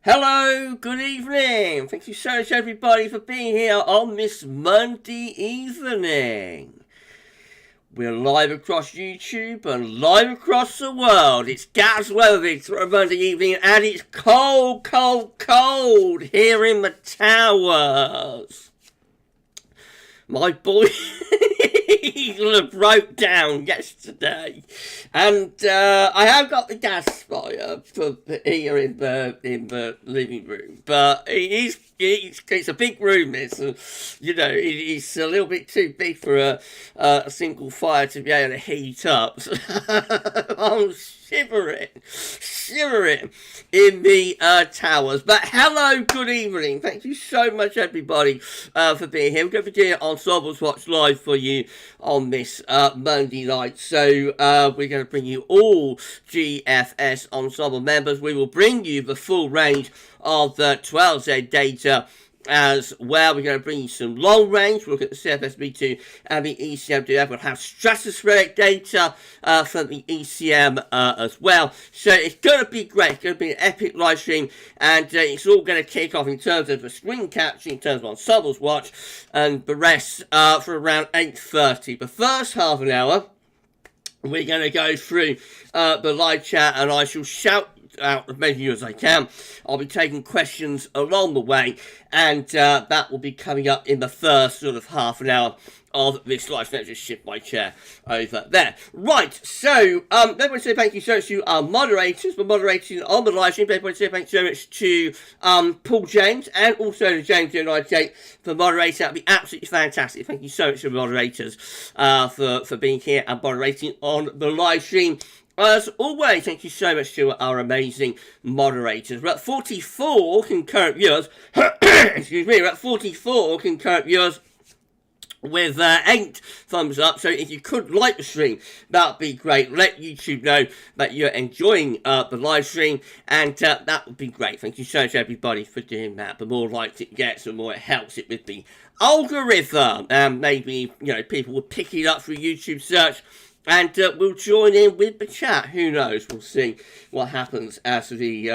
Hello, good evening. Thank you so much, everybody, for being here on this Monday evening. We're live across YouTube and live across the world. It's GavsWeatherVids for a Monday evening, and it's cold, cold, cold here in the towers. My boy broke down yesterday, and I have got the gas fire for here in the living room, but it's a big room. It's it's a little bit too big for a single fire to be able to heat up. So I'm shivering in the towers. But hello, good evening. Thank you so much, everybody, for being here. We're going to be doing Ensembles Watch live for you on this Monday night. So we're going to bring you all GFS Ensemble members. We will bring you the full range of the 12Z data as well. We're going to bring you some long range. We'll look at the CFS V2 and the ECMWF. We'll have stratospheric data from the ECM as well. So it's going to be great. It's going to be an epic live stream, and it's all going to kick off in terms of the screen capture, in terms of Ensembles Watch, and the rest for around 8:30. The first half an hour, we're going to go through the live chat, and I shall shout out as many of you as I can. I'll be taking questions along the way, and that will be coming up in the first sort of half an hour of this live. Let's just shift my chair over there. Right, so let me say thank you so much to our moderators for moderating on the live stream. Let me say thank you so much to Paul James and also to James United for moderating. That'd be absolutely fantastic. Thank you so much to the moderators for being here and moderating on the live stream. As always, thank you so much to our amazing moderators. We're at 44 concurrent viewers. Excuse me, we're at 44 concurrent viewers with 8 thumbs up. So if you could like the stream, that'd be great. Let YouTube know that you're enjoying the live stream, and that would be great. Thank you so much, everybody, for doing that. The more likes it gets, the more it helps it with the algorithm, and maybe people will pick it up through YouTube search, and we'll join in with the chat. Who knows? We'll see what happens as the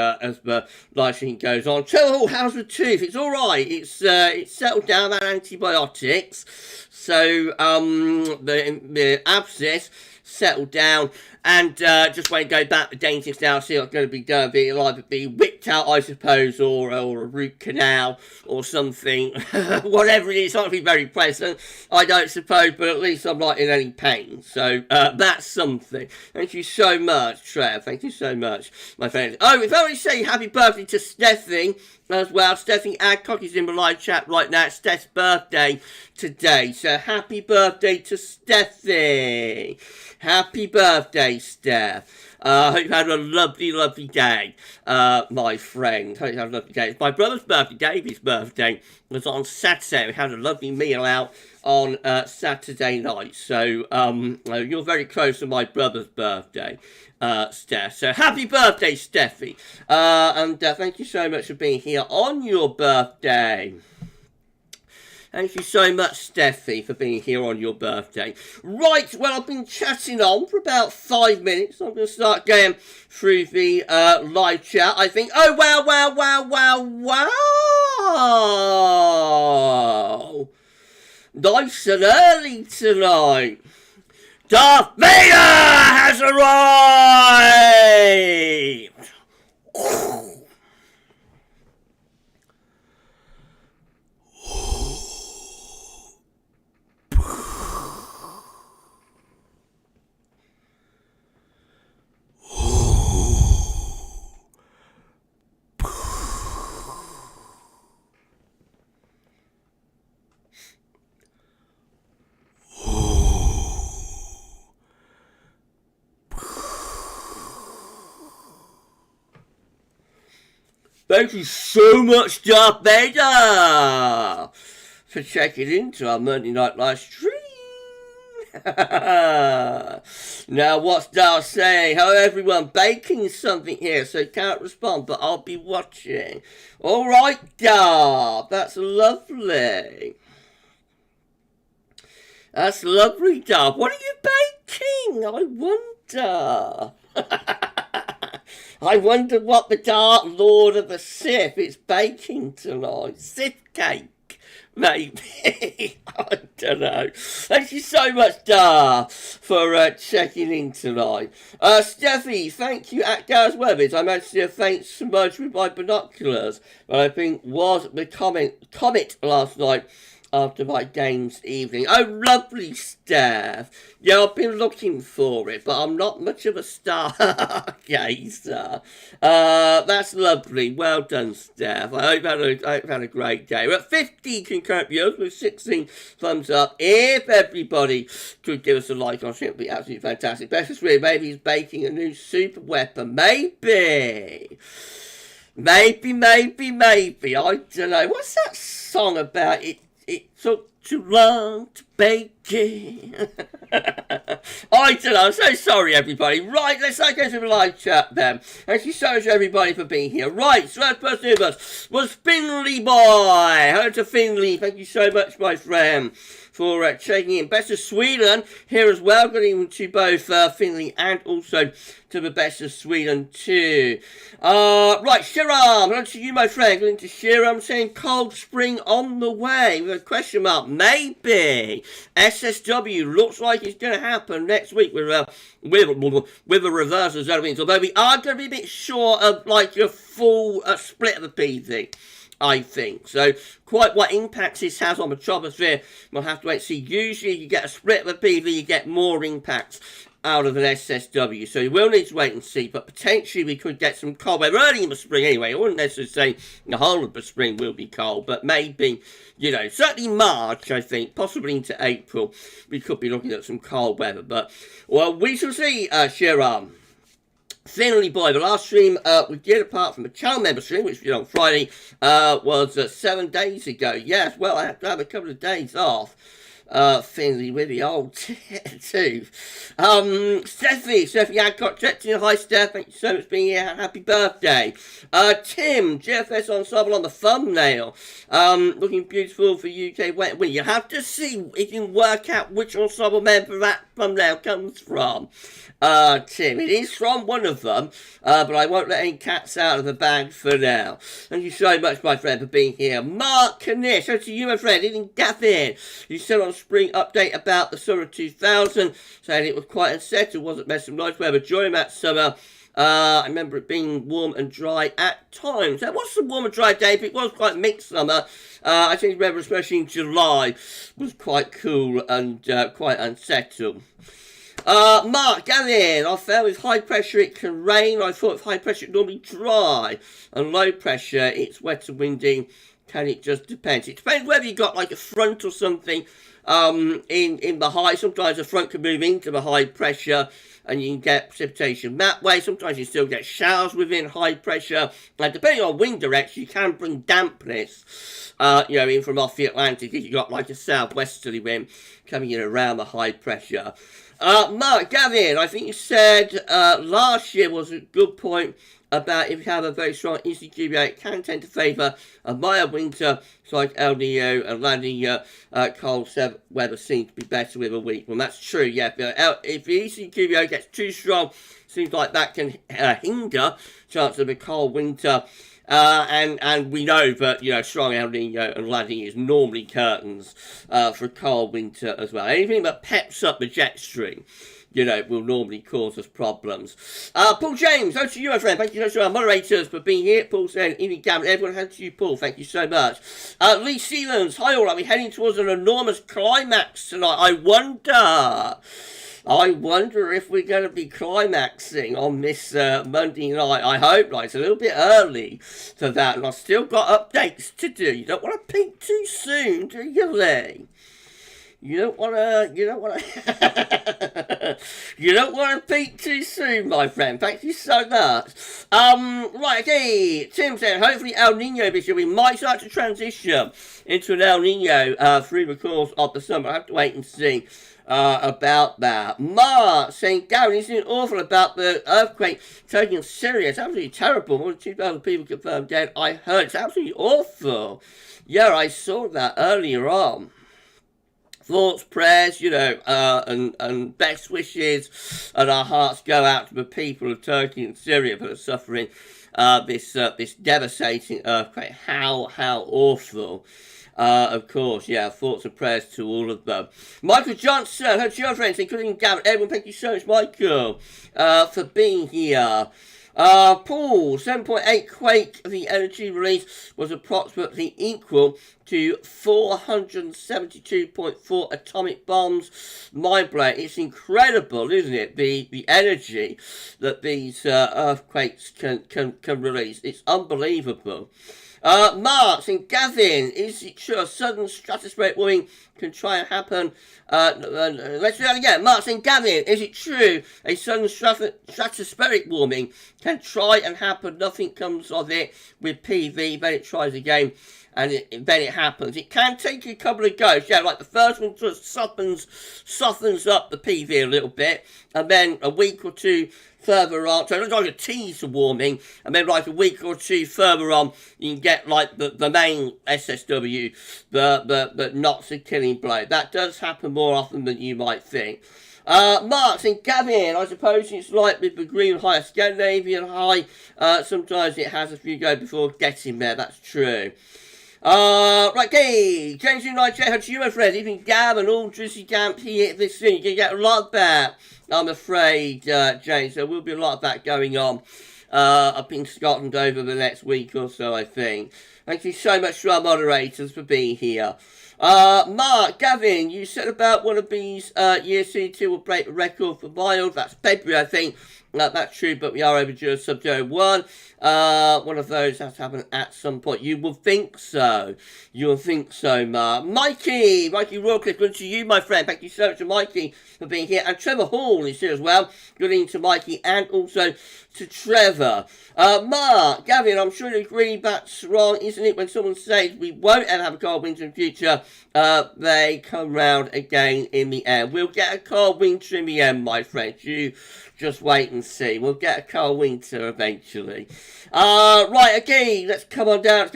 live stream goes on. So, how's the tooth? It's all right. It's settled down. That antibiotics. So the abscess settled down, and just won't go back to the dentist now. See what's going to be done. It'll either be whipped out, I suppose, or a root canal or something. Whatever it is, it's not going to be very pleasant, I don't suppose, but at least I'm not in any pain. So that's something. Thank you so much, Trev. Thank you so much, my friend. Oh, if I only say happy birthday to Steffi as well. Stephanie Adcock is in the live chat right now. It's Steph's birthday today. So happy birthday to Steffi. Happy birthday, Steph. I hope you had a lovely, lovely day, my friend. Hope you had a lovely day. It's my brother's birthday, David's birthday, was on Saturday. We had a lovely meal out on Saturday night. So you're very close to my brother's birthday, Steph. So happy birthday, Steffi. And thank you so much for being here on your birthday. Thank you so much, Steffi, for being here on your birthday. Right, well, I've been chatting on for about 5 minutes. I'm going to start going through the live chat, I think. Oh, wow, wow, wow, wow, wow. Nice and early tonight. Darth Vader has arrived! Thank you so much, Darth Vader, for checking into our Monday night live stream. Now, what's Darth saying? Hello, everyone. Baking something here, so can't respond, but I'll be watching. All right, Darth. That's lovely. That's lovely, Darth. What are you baking? I wonder. I wonder what the Dark Lord of the Sith is baking tonight. Sith cake. Maybe. I don't know. Thank you so much, Dar, for checking in tonight. Steffi, thank you at GavsWeatherVids. I managed to see a faint smudge with my binoculars, but I think was the comet last night after my games evening. Oh, lovely, Steph. Yeah, I've been looking for it, but I'm not much of a stargazer. That's lovely. Well done, Steph. I hope you had a great day. We're at 50 concurrent viewers with 16 thumbs up. If everybody could give us a like on stream, it would be absolutely fantastic. Best of three, maybe he's baking a new super weapon. Maybe. Maybe. I don't know. What's that song about? It took too long to bake it. I don't know. I'm so sorry, everybody. Right, let's go to the live chat then. Thank you so much, everybody, for being here. Right, so first person with us was Finley Boy. Hello to Finley. Thank you so much, my friend, for checking in. Best of Sweden here as well. Good evening to both Finley and also to the Best of Sweden too. Right, Shiram. Hello to you, my friend. Good evening to Shiram saying cold spring on the way with a question mark. Maybe. SSW looks like it's going to happen next week with a reverse of zone winds. Although we are going to be a bit short of like a full split of the PV. I think. So, quite what impacts this has on the troposphere, we'll have to wait and see. Usually, you get a split of a PV, you get more impacts out of an SSW. So, you will need to wait and see. But potentially, we could get some cold weather early in the spring anyway. I wouldn't necessarily say the whole of the spring will be cold. But maybe, you know, certainly March, I think, possibly into April, we could be looking at some cold weather. But, well, we shall see, Shiram. Finally, boy, the last stream we did, apart from the channel member stream, which we did on Friday, was 7 days ago. Yes, well, I have to have a couple of days off. Finley with the old tooth. Steffi Adcock checked in. Hi, Steph. Thank you so much for being here. Happy birthday. Tim, GFS Ensemble on the thumbnail. Looking beautiful for UK wet wind. You have to see if you can work out which ensemble member that thumbnail comes from. Tim, it is from one of them, but I won't let any cats out of the bag for now. Thank you so much, my friend, for being here. Mark Kanish, over to you, my friend. Even Gavin, you said on spring update about the summer 2000, saying it was quite unsettled, wasn't messing nice weather during that summer. I remember it being warm and dry at times. There was some warm and dry days, but it was quite mixed summer. I think remember especially in July was quite cool and quite unsettled. Mark, Gavin, I felt with high pressure it can rain. I thought with high pressure it normally dry. And low pressure it's wet and windy. Can it just depend? It depends whether you got like a front or something in the high. Sometimes the front can move into the high pressure and you can get precipitation that way. Sometimes you still get showers within high pressure. And depending on wind direction, you can bring dampness, in from off the Atlantic if you got like a southwesterly wind coming in around the high pressure. Mark, Gavin, I think you said last year was a good point about if you have a very strong ECMWF, it can tend to favour a mild winter, so like El Nino and La Nina, cold weather seems to be better with a weak one. That's true, yeah. If the ECMWF gets too strong, seems like that can hinder chance of a cold winter. And we know that, strong El Nino and La Nina is normally curtains for a cold winter as well. Anything that peps up the jet stream, will normally cause us problems. Paul James, over to you, my friend. Thank you so much to our moderators for being here. Paul saying, Evie Gavin, everyone had to you, Paul. Thank you so much. Lee Sealands, hi all. Are we heading towards an enormous climax tonight? I wonder if we're going to be climaxing on this Monday night. I hope not. It's a little bit early for that, and I've still got updates to do. You don't want to peak too soon, do you, Lee? You don't want to peak too soon, my friend. Thank you so much. Right, okay. Tim said, hopefully El Nino this year. We might start to transition into an El Nino through the course of the summer. I have to wait and see about that. Mark saying, Gavin, isn't it awful about the earthquake taking Syria? It's absolutely terrible. More than 2,000 people confirmed dead. I heard it's absolutely awful. Yeah, I saw that earlier on. thoughts, prayers, you know, and best wishes, and our hearts go out to the people of Turkey and Syria that are suffering this devastating earthquake. How awful. Of course, yeah, thoughts and prayers to all of them. Michael Johnson, hello to your friends, including Gavin. Everyone, thank you so much, Michael, for being here. Paul, 7.8 quake, the energy release was approximately equal to 472.4 atomic bombs. Mind blowing. It's incredible, isn't it? The energy that these earthquakes can release. It's unbelievable. Mark and Gavin, is it true a sudden stratospheric warming can try and happen? Let's do that again. Mark and Gavin, is it true a sudden stratospheric warming can try and happen? Nothing comes of it with PV, then it tries again, and then it happens. It can take a couple of goes. Yeah, like the first one sort of softens up the PV a little bit, and then a week or two further on, so it looks like a teaser warming, and then like a week or two further on, you can get like the main SSW, but not the killing blow. That does happen more often than you might think. Mark and Gavin, I suppose it's like with the Green High, Scandinavian High, sometimes it has a few go before getting there, that's true. Right, okay, James United, how to you, my friends, even Gav and all Drizzy Camp here this soon. You're going to get a lot of that, I'm afraid, James. There will be a lot of that going on up in Scotland over the next week or so, I think. Thank you so much to our moderators for being here. Mark, Gavin, you said about one of these year C2 will break the record for mild. That's February, I think. That's true, but we are overdue a sub-zero 1. One of those has to happen at some point. You will think so. You'll think so, Mark. Mikey Rawcliffe, good to you, my friend. Thank you so much to Mikey for being here. And Trevor Hall is here as well. Good evening to Mikey and also to Trevor. Mark, Gavin, I'm sure you agree that's wrong, isn't it? When someone says we won't ever have a cold winter in the future, they come round again in the end. We'll get a cold winter in the end, my friend. You just wait and see. We'll get a cold winter eventually. Right, okay, let's come on down.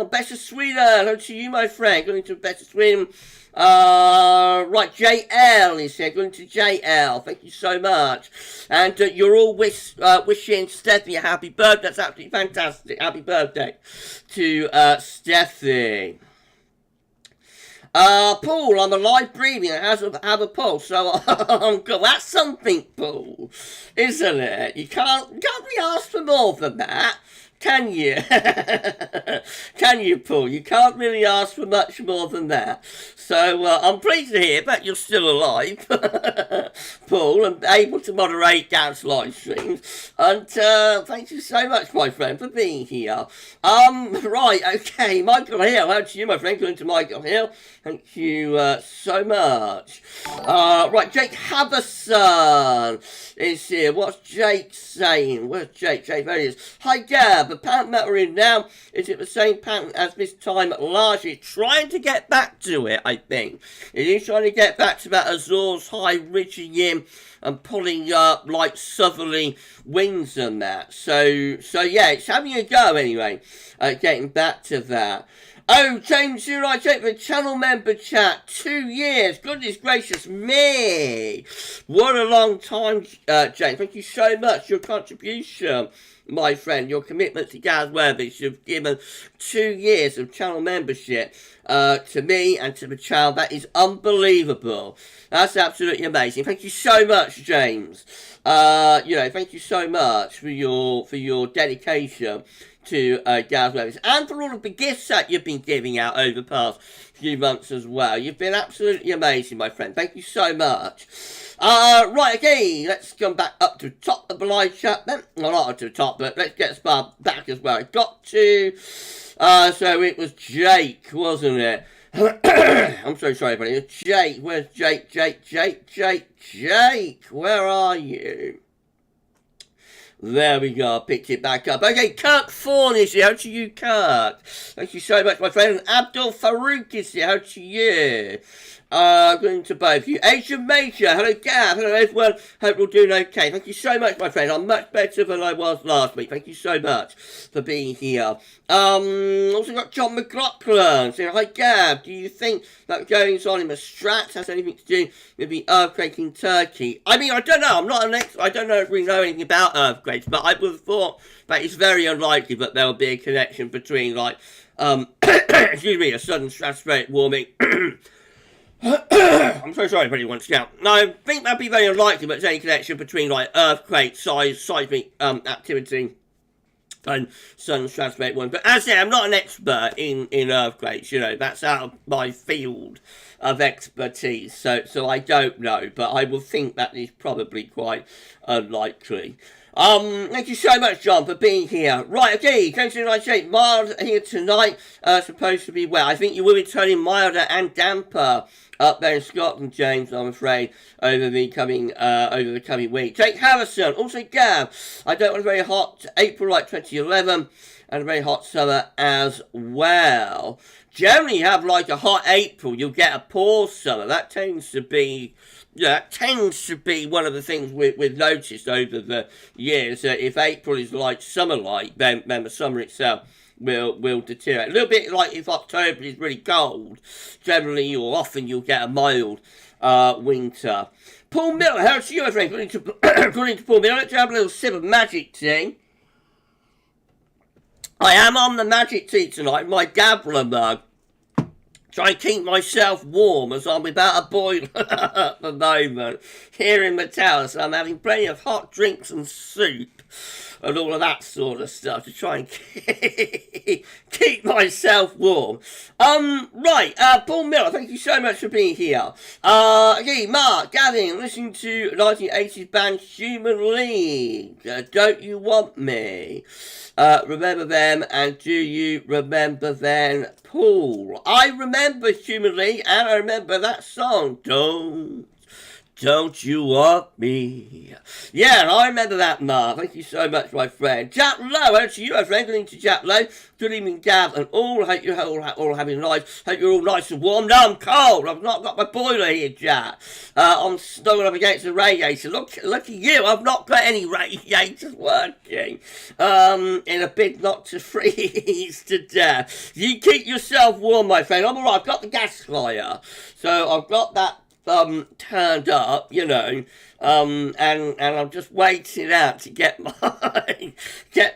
Best of Sweden, hello to you, my friend. Going to Best of Sweden. Right, JL is here. Going to JL. Thank you so much. And you're all wishing Steffi a happy birthday. That's absolutely fantastic. Happy birthday to Steffi. Paul, I'm alive, breathing, and have a pulse, so that's something, Paul, isn't it? You can't really ask for more than that, can you? Can you, Paul? You can't really ask for much more than that. So I'm pleased to hear that you're still alive, Paul, and able to moderate Gav's live streams. And thank you so much, my friend, for being here. Right, okay, Michael Hill. How to you, my friend? Going to Michael Hill. Thank you so much. Right, Jake Haverson is here. What's Jake saying? Where's Jake? Jake, there he is. Hi, Gab. The pattern that we're in now, is it the same pattern as this time last year? Trying to get back to it, I think. It is trying to get back to that Azores high ridging in and pulling up like southerly winds and that. So yeah, it's having a go anyway. Getting back to that. Oh, James, you're right, Jake, the channel member chat. 2 years. Goodness gracious me. What a long time, James. Thank you so much for your contribution, my friend. Your commitment to GavsWeatherVids. You've given 2 years of channel membership to me and to the channel. That is unbelievable. That's absolutely amazing. Thank you so much, James. Thank you so much for your dedication to GavsWeatherVids, and for all of the gifts that you've been giving out over the past few months as well. You've been absolutely amazing, my friend. Thank you so much. Right, okay, let's come back up to the top of the live chat then. Well, not up to the top, but let's get Spar back as well. I got to, so it was Jake, wasn't it? I'm so sorry, buddy. Jake, where's Jake? Jake, where are you? There we go, picked it back up. Okay, Kirk Fawn is here. How to you, Kirk? Thank you so much, my friend. And Abdul Farouk is here. How to you? Good evening to both of you. Asian Major, hello Gav, hello everyone. Hope you're all doing okay. Thank you so much, my friend. I'm much better than I was last week. Thank you so much for being here. Also got John McLaughlin saying, hi Gav, do you think that goings on in the Strat has anything to do with the earthquake in Turkey? I mean, I don't know. I'm not an expert. I don't really know anything about earthquakes, but I would have thought that it's very unlikely that there will be a connection between, like, excuse me, a sudden stratospheric warming. I'm so sorry for anyone scout. No, I think that'd be very unlikely, but there's any connection between, like, earthquake, seismic activity and sudden stratospheric warming. But as I say, I'm not an expert in earthquakes, you know, that's out of my field of expertise, so I don't know, but I will think that is probably quite unlikely. Thank you so much, John, for being here. Right, okay, 2098, mild here tonight, supposed to be wet. I think you will be turning milder and damper up there in Scotland, James, I'm afraid, over the coming week. Jake Harrison, also Gav, I don't want a very hot April like 2011, and a very hot summer as well. Generally, you have like a hot April, you'll get a poor summer. That tends to be one of the things we've noticed over the years. If April is like summer-like, then the summer itself will deteriorate. A little bit like if October is really cold, generally or often you'll get a mild winter. Paul Miller, how's you, my friend? According to Paul Miller, let's have a little sip of magic tea. I am on the magic tea tonight, my Gabler mug. Try and keep myself warm as I'm without a boiler at the moment here in the tower, so I'm having plenty of hot drinks and soup and all of that sort of stuff to try and keep myself warm. Right, Paul Miller, thank you so much for being here. Okay, Mark, Gavin, listening to 1980s band Human League. Don't You Want Me? Remember them, and do you remember them, Paul? I remember Human League, and I remember that song, Don't You Want Me? Yeah, I remember that, Mark. Thank you so much, my friend. Jack Lowe, over to you, my friend. Good evening to Jack Lowe. Good evening, Gav, and all. Hope you're all having life. Hope you're all nice and warm. No, I'm cold. I've not got my boiler here, Jack. I'm snuggled up against the radiator. Look at you. I've not got any radiators working. In a bid not to freeze to death. You keep yourself warm, my friend. I'm all right. I've got the gas fire, so I've got that turned up, you know, and I'm just waiting out to get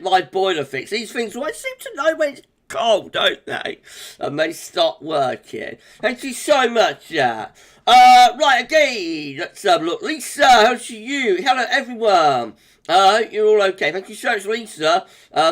my boiler fixed. These things always seem to know when it's cold, don't they? And they stop working. Thank you so much, Jack. Right, again, let's have a look. Lisa, how's you? Hello, everyone. I hope you're all okay. Thank you so much, Lisa,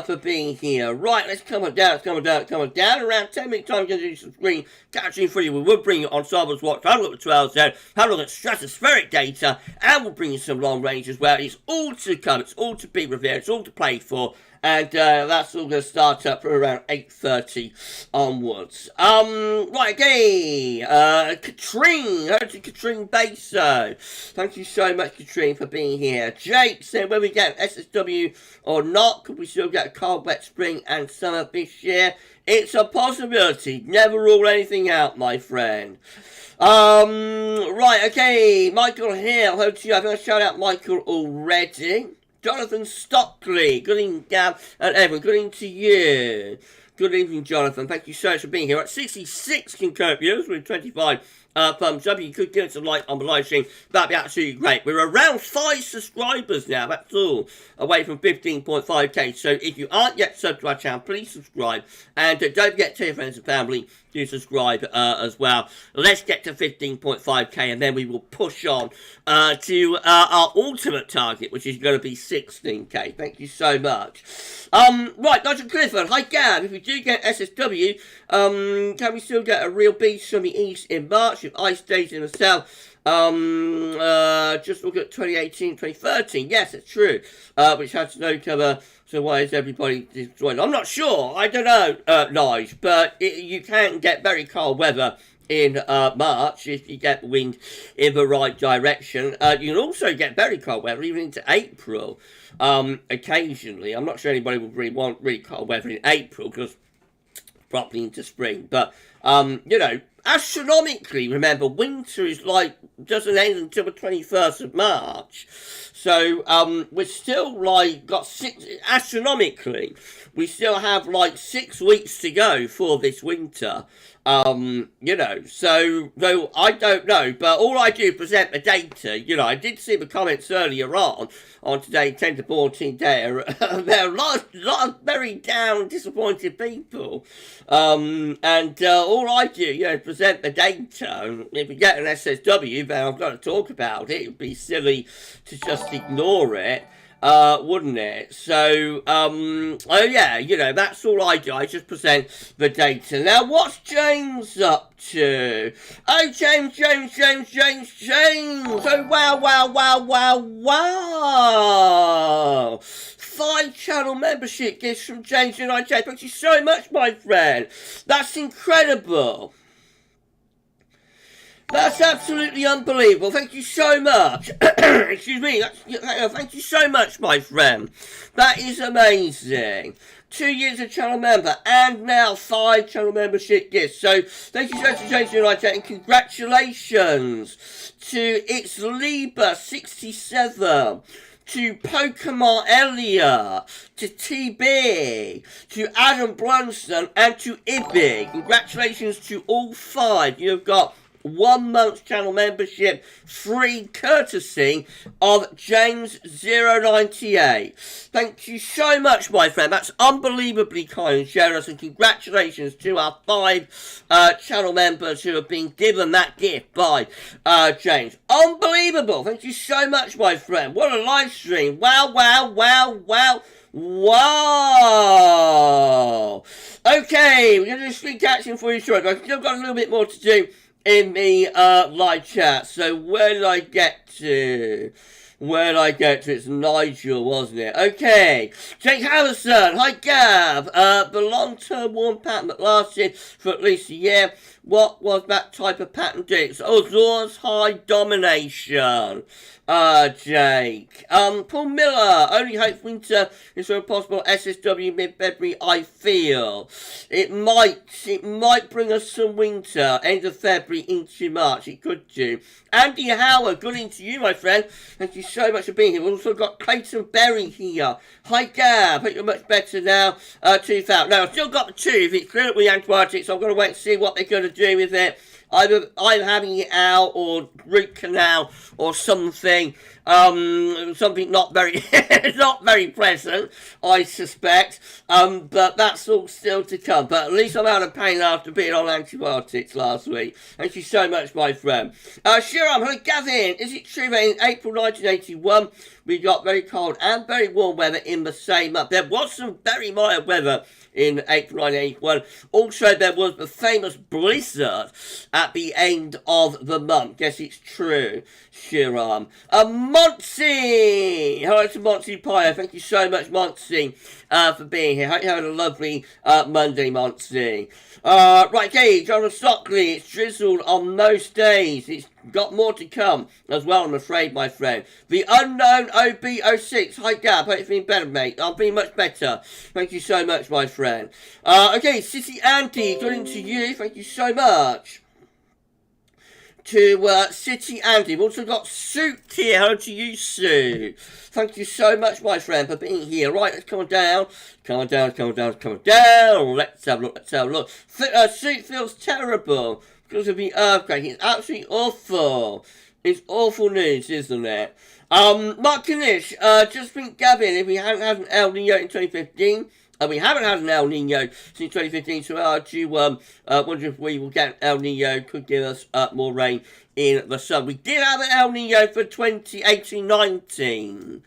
for being here. Right, let's come on down. Around 10 minutes time, we're going to do some screen capturing for you. We will bring you Ensemble's Watch, have a look at 12 zone, have a look at stratospheric data, and we'll bring you some long range as well. It's all to come. It's all to be revealed. It's all to play for. And that's all going to start up from around 8:30 onwards. Right, okay. Katrine, Katrine Baso. Thank you so much, Katrine, for being here. Jake said, when we get SSW or not, could we still get a cold, wet spring and summer this year? It's a possibility. Never rule anything out, my friend. Right, okay. Michael Hill, hope to you. I've got to shout out Michael already. Jonathan Stockley, good evening, Gav, and everyone, good evening to you. Good evening, Jonathan. Thank you so much for being here. At 66 concurrent viewers with 25 thumbs up. You could give us a like on the live stream. That'd be absolutely great. We're around 5 subscribers now. That's all. Away from 15.5k. So if you aren't yet subbed to our channel, please subscribe. And don't forget to tell your friends and family to subscribe as well. Let's get to 15.5k and then we will push on to our ultimate target, which is going to be 16k. Thank you so much. Right, Nigel Clifford. Hi, Gav. If we do get SSW, can we still get a real beast from the east in March if ice stays in the south? Just look at 2018, 2013. Yes, it's true. Which had snow cover. So why is everybody destroyed? I'm not sure. I don't know, Nige. But you can get very cold weather in March if you get the wind in the right direction. You can also get very cold weather even into April. Occasionally. I'm not sure anybody would really want really cold weather in April because properly into spring. But, you know, astronomically, remember, winter is like, doesn't end until the 21st of March. So, we're still like, astronomically, we still have like 6 weeks to go for this winter. You know, so, though I don't know, but all I do is present the data. You know, I did see the comments earlier on today, 10 to 14 data. There are a lot of very down, disappointed people. And all I do, you know, is present the data. And if we get an SSW, then I've got to talk about it. It would be silly to just ignore it. Wouldn't it? So, oh yeah, you know, that's all I do. I just present the data. Now, what's James up to? Oh, James. Oh, wow. 5 channel membership gifts from James United. Thank you so much, my friend. That's incredible. That's absolutely unbelievable. Thank you so much. Excuse me. Thank you so much, my friend. That is amazing. 2 years of channel member and now 5 channel membership gifts. So thank you so much to James United and congratulations to It's Lieber 67. To Pokemon Elia, to TB, to Adam Blunston, and to Ibby. Congratulations to all 5. You've got 1 month channel membership free courtesy of James 098. Thank you so much, my friend. That's unbelievably kind and generous, and congratulations to our 5 channel members who have been given that gift by James. Unbelievable. Thank you so much, my friend. What a live stream. Wow. Okay, we're going to do screen caption for you shortly, but I've still got a little bit more to do in the live chat. So where did I get to? It's Nigel, wasn't it? Okay. Jake Harrison. Hi, Gav. The long-term warm pattern that lasted for at least a year. What was that type of pattern doing? It's Azor's high domination. Jake. Paul Miller. Only hope winter is for a possible SSW mid-February, I feel. It might bring us some winter, end of February into March. It could do. Andy Howard, good into you, my friend. Thank you so much for being here. We've also got Clayton Berry here. Hi, Gab. Hope you're much better now. 2000. Now, I've still got the tooth. It's clinically antibiotics, so I'm going to wait and see what they're going to do with it. Either I'm having it out or root canal or something. Something not very not very pleasant, I suspect. But that's all still to come. But at least I'm out of pain after being on antibiotics last week. Thank you so much, my friend. Shiram, hello, Gavin. Is it true that in April 1981 we got very cold and very warm weather in the same month? There was some very mild weather in April 1981. Also, there was the famous blizzard at the end of the month. Yes, it's true, Shiram. Monty! Hello to Monty Pyer. Thank you so much, Monty, for being here. Hope you had a lovely Monday, Monty. Right, okay, Jonathan Stockley. It's drizzled on most days. It's got more to come as well, I'm afraid, my friend. The unknown OB06. Hi, Gab. Hope you're feeling better, mate. I'm feeling much better. Thank you so much, my friend. Okay, City Andy. Good into you. Thank you so much. To City Andy. We've also got Suit here. Hello to you, Sue. Thank you so much, my friend, for being here. Right, let's come on down. Come on down. Let's have a look. Suit feels terrible because of the earthquake. It's absolutely awful. It's awful news, isn't it? Mark Kanish, just think, Gavin, if we hadn't had an El Nino in 2015, we haven't had an El Nino since 2015, so I do wonder if we will get an El Nino, could give us more rain in the sun. We did have an El Nino for 2018-19,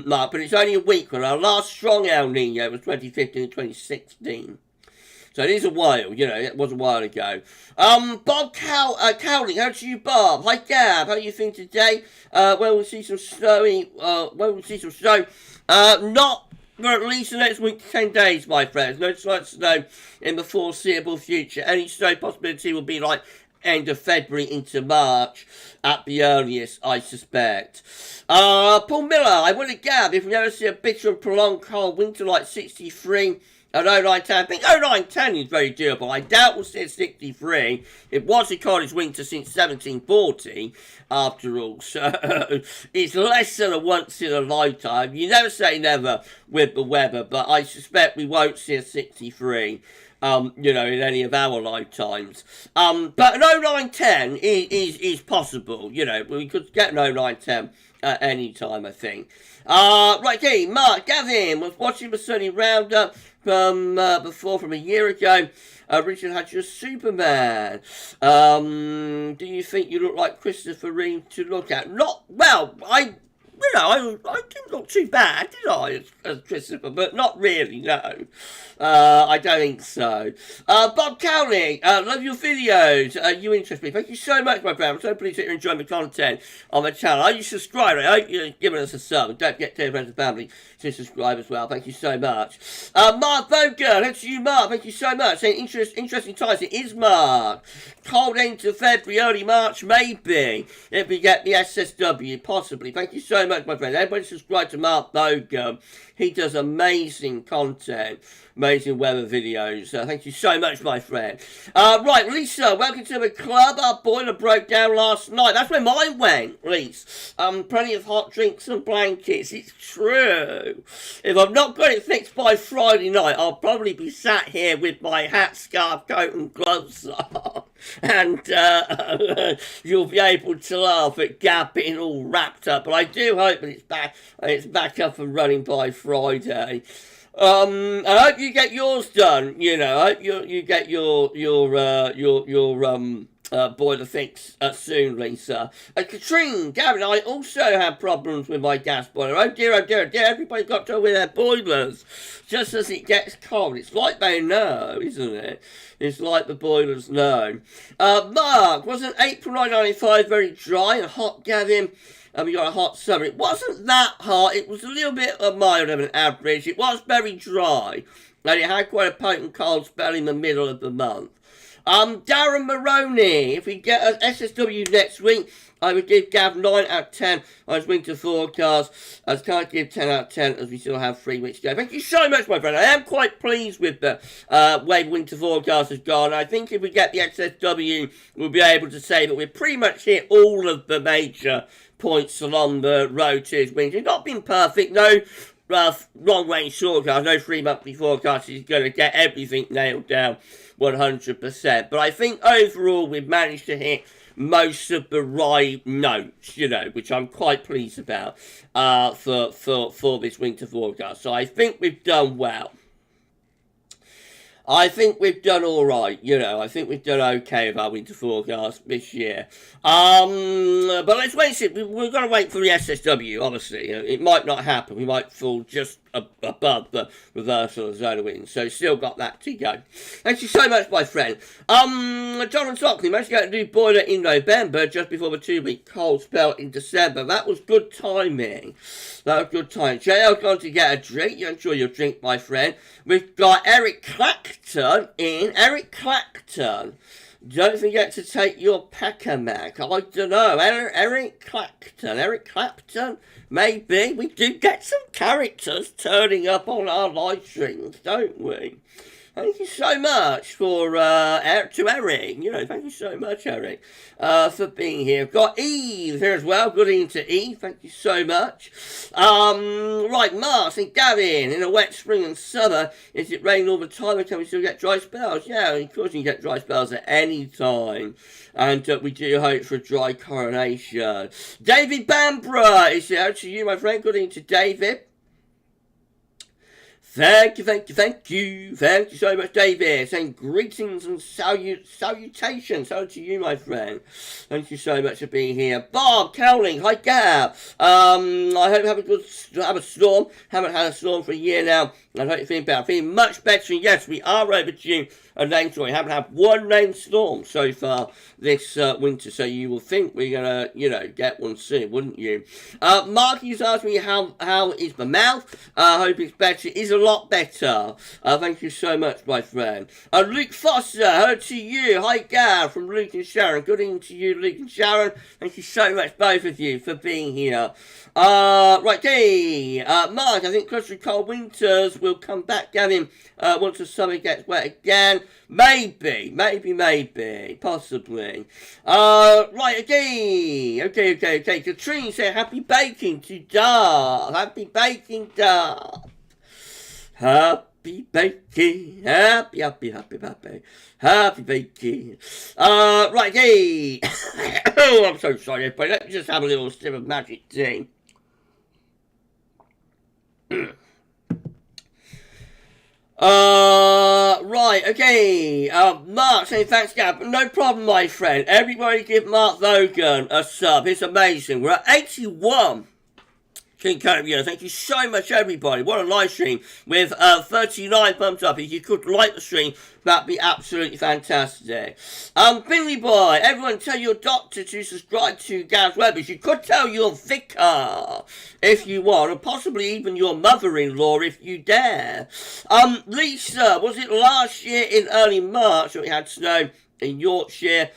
Mark, but it's only a week one. Our last strong El Nino was 2015 and 2016. So it is a while, you know, it was a while ago. Bob Cowling, how do you, Bob? Hi, Gab, how are you feeling today? When we'll see some snow, not for at least the next week to 10 days, my friends. No slight snow in the foreseeable future. Any snow possibility will be like end of February into March at the earliest, I suspect. Paul Miller, I wonder, Gab, if we ever see a bitter and prolonged cold winter like 63 An 0910. I think 0910 is very doable. I doubt we'll see a 63. It was a college winter since 1740, after all. So it's less than a once in a lifetime. You never say never with the weather, but I suspect we won't see a 63. In any of our lifetimes. But an 0910 is possible. We could get an 0910 at any time, I think. Right, okay, Mark, Gavin was watching the Sunny Roundup from a year ago. Richard had your Superman. Do you think you look like Christopher Reeve to look at? Not, well, I didn't look too bad, did I, as Christopher? But not really, no. I don't think so. Bob Cowling, love your videos. You interest me. Thank you so much, my friend. I'm so pleased that you're enjoying the content on the channel. Are you subscribing? I hope you're giving us a sub. Don't forget to tell your friends and family to subscribe as well. Thank you so much. Mark Boger, that's you, Mark. Thank you so much. Saying interesting times. It is Mark. Cold end to February, early March, maybe. If we get the SSW, possibly. Thank you so much, my friend. Everybody subscribe to Mark Boger. He does amazing content, amazing weather videos. Thank you so much, my friend. Right, Lisa, welcome to the club. Our boiler broke down last night. That's where mine went, Lisa. Plenty of hot drinks and blankets. It's true. If I've not got it fixed by Friday night, I'll probably be sat here with my hat, scarf, coat and gloves on. And you'll be able to laugh at Gav being all wrapped up. But I do hope that it's back up and running by Friday. I hope you get yours done. I hope you get your boiler fix soon, Lisa. Katrine, Gavin, I also have problems with my gas boiler. Oh dear, everybody's got trouble with their boilers. Just as it gets cold. It's like they know, isn't it? It's like the boilers know. Mark, wasn't April 1995 very dry and hot, Gavin? We got a hot summer. It wasn't that hot. It was a little bit milder than average. It was very dry. And it had quite a potent cold spell in the middle of the month. Darren Maroney, if we get an SSW next week, I would give Gav 9 out of 10 on his winter forecast. I can't give 10 out of 10 as we still have 3 weeks to go. Thank you so much, my friend. I am quite pleased with the way the winter forecast has gone. I think if we get the SSW, we'll be able to say that we've pretty much hit all of the major points along the road to his winter. It's not been perfect, no. Long range forecast, no 3 monthly forecast is going to get everything nailed down 100%. But I think overall we've managed to hit most of the right notes, which I'm quite pleased about for this winter forecast. So I think we've done well. I think we've done all right, I think we've done okay with our winter forecast this year. But let's wait and see. We're going to wait for the SSW, obviously. It might not happen. We might fall just above the reversal of zone of wind. So still got that to go. Thank you so much, my friend. Jonathan Stockley managed to get a new boiler in November, just before the 2-week cold spell in December. That was good timing. JL's gone to get a drink. I'm sure you'll drink, my friend. We've got Eric Clacton in. Eric Clacton. Don't forget to take your Pack-A-Mac. I don't know. Eric Clapton? Maybe. We do get some characters turning up on our live streams, don't we? Thank you so much to Eric. Thank you so much, Eric, for being here. I've got Eve here as well. Good evening to Eve. Thank you so much. Right, Mars and Gavin. In a wet spring and summer, is it raining all the time, or can we still get dry spells? Yeah, of course you can get dry spells at any time. And we do hope for a dry coronation. David Bambra is here to you, my friend. Good evening to David. Thank you so much, David. Saying greetings and salutations. So to you, my friend. Thank you so much for being here. Bob Cowling, hi Gav. I hope you have a storm. Haven't had a storm for a year now. I hope you're feeling better. Feeling much better. Yes, we are overdue a rainstorm. We haven't had one rainstorm so far this winter, so you will think we're gonna, get one soon, wouldn't you? Marky's asked me how is the mouth. I hope it's better. It is a lot better. Thank you so much, my friend. Luke Foster, hello to you. Hi, Gav, from Luke and Sharon. Good evening to you, Luke and Sharon. Thank you so much, both of you, for being here. Right, okay. Mark, I think because of cold winters will come back, Gavin, once the summer gets wet again. Maybe, possibly. Right, okay. Katrine said, happy baking to Dart. Happy baking, Dart. Happy baking. Happy baking. Right, hey. Oh, I'm so sorry, everybody. Let me just have a little sip of magic tea. Right, okay. Mark saying thanks, Gav. No problem, my friend. Everybody give Mark Logan a sub. It's amazing. We're at 81. Thank you so much, everybody. What a live stream with 39 thumbs up. If you could like the stream, that'd be absolutely fantastic. Billy Boy, everyone tell your doctor to subscribe to GavsWeatherVids. You could tell your vicar if you want, or possibly even your mother-in-law if you dare. Lisa, was it last year in early March that we had snow in Yorkshire?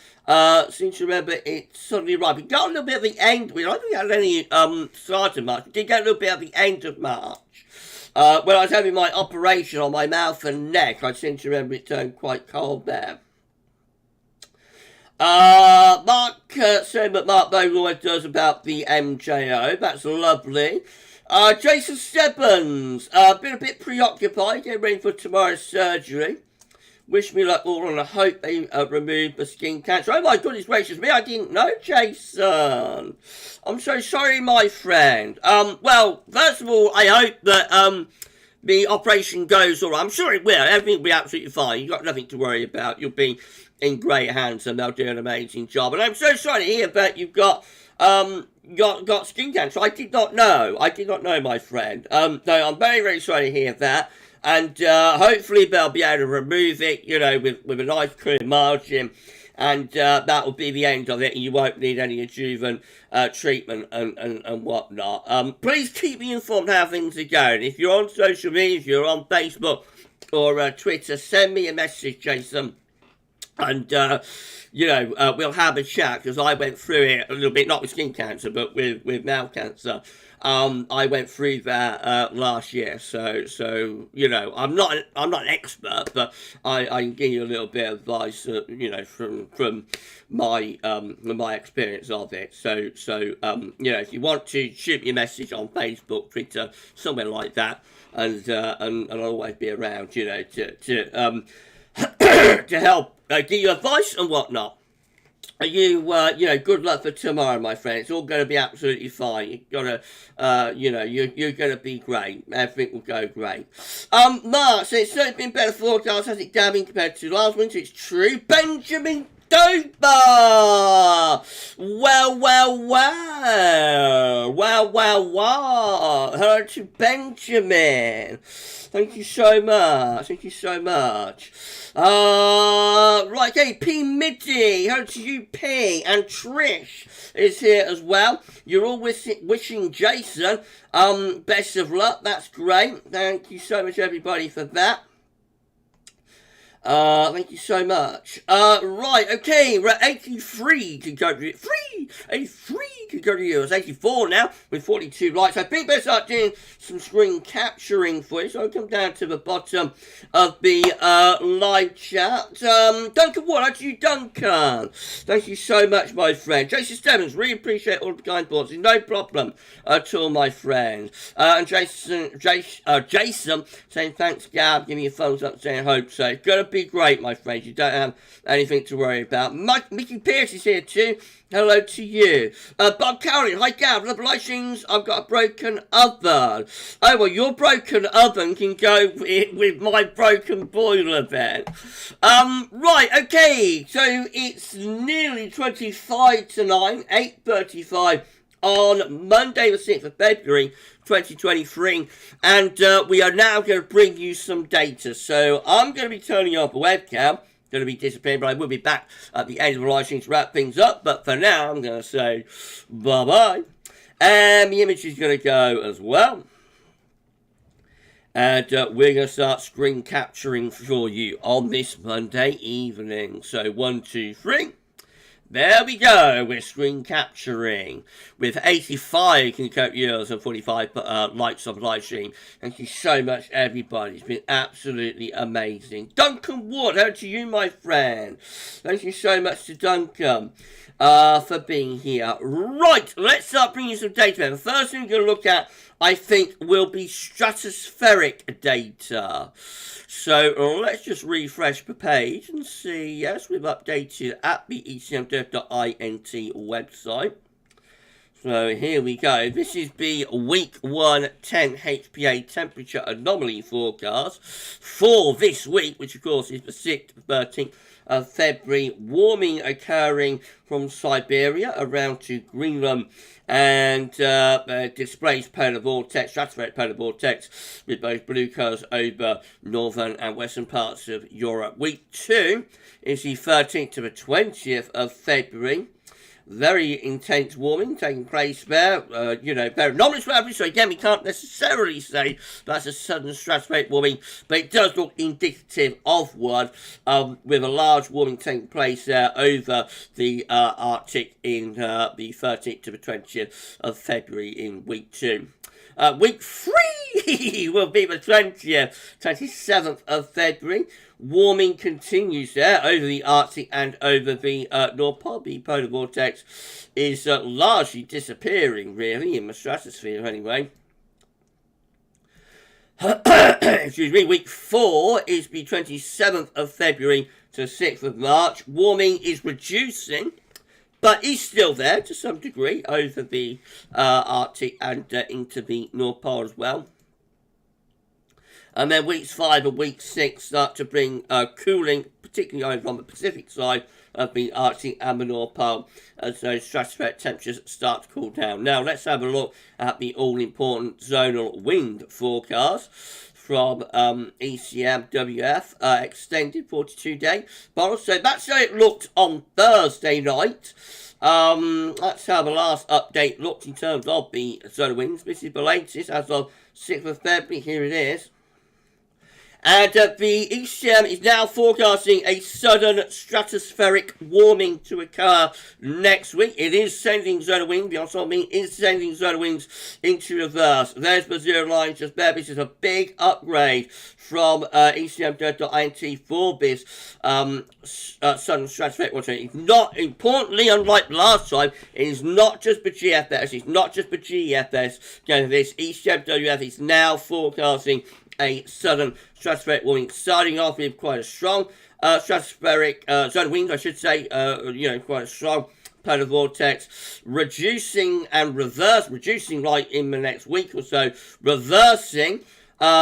Seem to remember it suddenly arrived. We got a little bit at the end. I don't think we had any start of March. We did get a little bit at the end of March. When I was having my operation on my mouth and neck, I seem to remember it turned quite cold there. Mark saying what Mark Bogle always does about the MJO. That's lovely. Jason Stebbins, been a bit preoccupied, getting ready for tomorrow's surgery. Wish me luck all, and I hope they remove the skin cancer. Oh my goodness gracious me, I didn't know, Jason. I'm so sorry, my friend. Well, first of all, I hope that the operation goes all right. I'm sure it will. Everything will be absolutely fine. You've got nothing to worry about. You'll be in great hands, and they'll do an amazing job. And I'm so sorry to hear that you've got skin cancer. I did not know. My friend. So I'm very, very sorry to hear that. And hopefully they'll be able to remove it, with a nice clear margin. And that will be the end of it. And you won't need any adjuvant treatment and whatnot. Please keep me informed how things are going. If you're on social media, if you're on Facebook or Twitter, send me a message, Jason. And, we'll have a chat, because I went through it a little bit, not with skin cancer, but with mouth cancer. I went through that last year, so I'm not an expert, but I can give you a little bit of advice, from my experience of it. So if you want to shoot me a message on Facebook, Twitter, somewhere like that, and I'll always be around, to help give you advice and whatnot. Good luck for tomorrow, my friend. It's all going to be absolutely fine. You've got to, you're going to be great. Everything will go great. Mark says, it's certainly been better forecast, has it, Gavin, compared to last winter? It's true. Benjamin Dober! Well. Hello to Benjamin. Thank you so much. Right, okay, P. Middy. Hello to you, P. And Trish is here as well. You're all wishing Jason best of luck. That's great. Thank you so much, everybody, for that. Thank you so much. Right, okay, we're at 83 to go to 83 to go to yours. 84 now with 42 likes. I think better start doing some screen capturing for you. So I'll come down to the bottom of the live chat. Duncan Ward, how to you, Duncan? Thank you so much, my friend. Jason Stebbins, really appreciate all the kind thoughts. No problem at all, my friend. And Jason saying thanks, Gab. Give me a thumbs up, saying hope so. It's gonna be great, my friends. You don't have anything to worry about. Mickey Pierce is here too. Hello to you. Bob Cowley, hi Gav, love live streams. I've got a broken oven. Oh, well, your broken oven can go with my broken boiler then. Right, okay, so it's nearly 25 to 9, 8:35 on Monday the 6th of February 2023, and we are now going to bring you some data. So I'm going to be turning off the webcam, going to be disappearing, but I will be back at the end of the live stream to wrap things up. But for now, I'm going to say bye-bye, and the image is going to go as well. And we're going to start screen capturing for you on this Monday evening. So 1, 2, 3. There we go, we're screen capturing with 85 concurrent viewers and 45 likes on live stream. Thank you so much, everybody. It's been absolutely amazing. Duncan Ward, over to you, my friend. Thank you so much to Duncan for being here. Right, let's start bringing some data. The first thing we're going to look at, I think, will be stratospheric data. So let's just refresh the page and see. Yes, we've updated at the ECMWF.int website. So here we go. This is the week 1 10 HPA temperature anomaly forecast for this week, which of course is the 6th to 13th of February. Warming occurring from Siberia around to Greenland, and displays polar vortex, stratospheric polar vortex, with both blue colours over northern and western parts of Europe. Week 2 is the 13th to the 20th of February. Very intense warming taking place there, very anomalous average. So again, we can't necessarily say that's a sudden stratospheric warming, but it does look indicative of one, with a large warming taking place there over the Arctic in the 13th to the 20th of February in week 2. Week 3 will be the 20th, 27th of February. Warming continues there over the Arctic and over the North Pole. The polar vortex is largely disappearing, really, in the stratosphere anyway. Excuse me. Week 4 is the 27th of February to 6th of March. Warming is reducing, but is still there to some degree over the Arctic and into the North Pole as well. And then weeks 5 and week 6 start to bring cooling, particularly over on the Pacific side of the Arctic and the North Pole, as those stratospheric temperatures start to cool down. Now let's have a look at the all-important zonal wind forecast from ECMWF, extended 42-day model. So that's how it looked on Thursday night. That's how the last update looked in terms of the zonal winds. This is the latest as of 6th of February. Here it is. And the ECM is now forecasting a sudden stratospheric warming to occur next week. It is sending zonal wind. The Ensemble is sending zonal winds into reverse. There's the zero line just there. This is a big upgrade from ECMWF.int for this sudden stratospheric warming. It's not, importantly, unlike last time, it is not just the GFS. It's not just the GFS. This ECMWF is now forecasting a sudden stratospheric warming, starting off with quite a strong stratospheric zone wind, I should say, quite a strong polar vortex, reducing like in the next week or so, reversing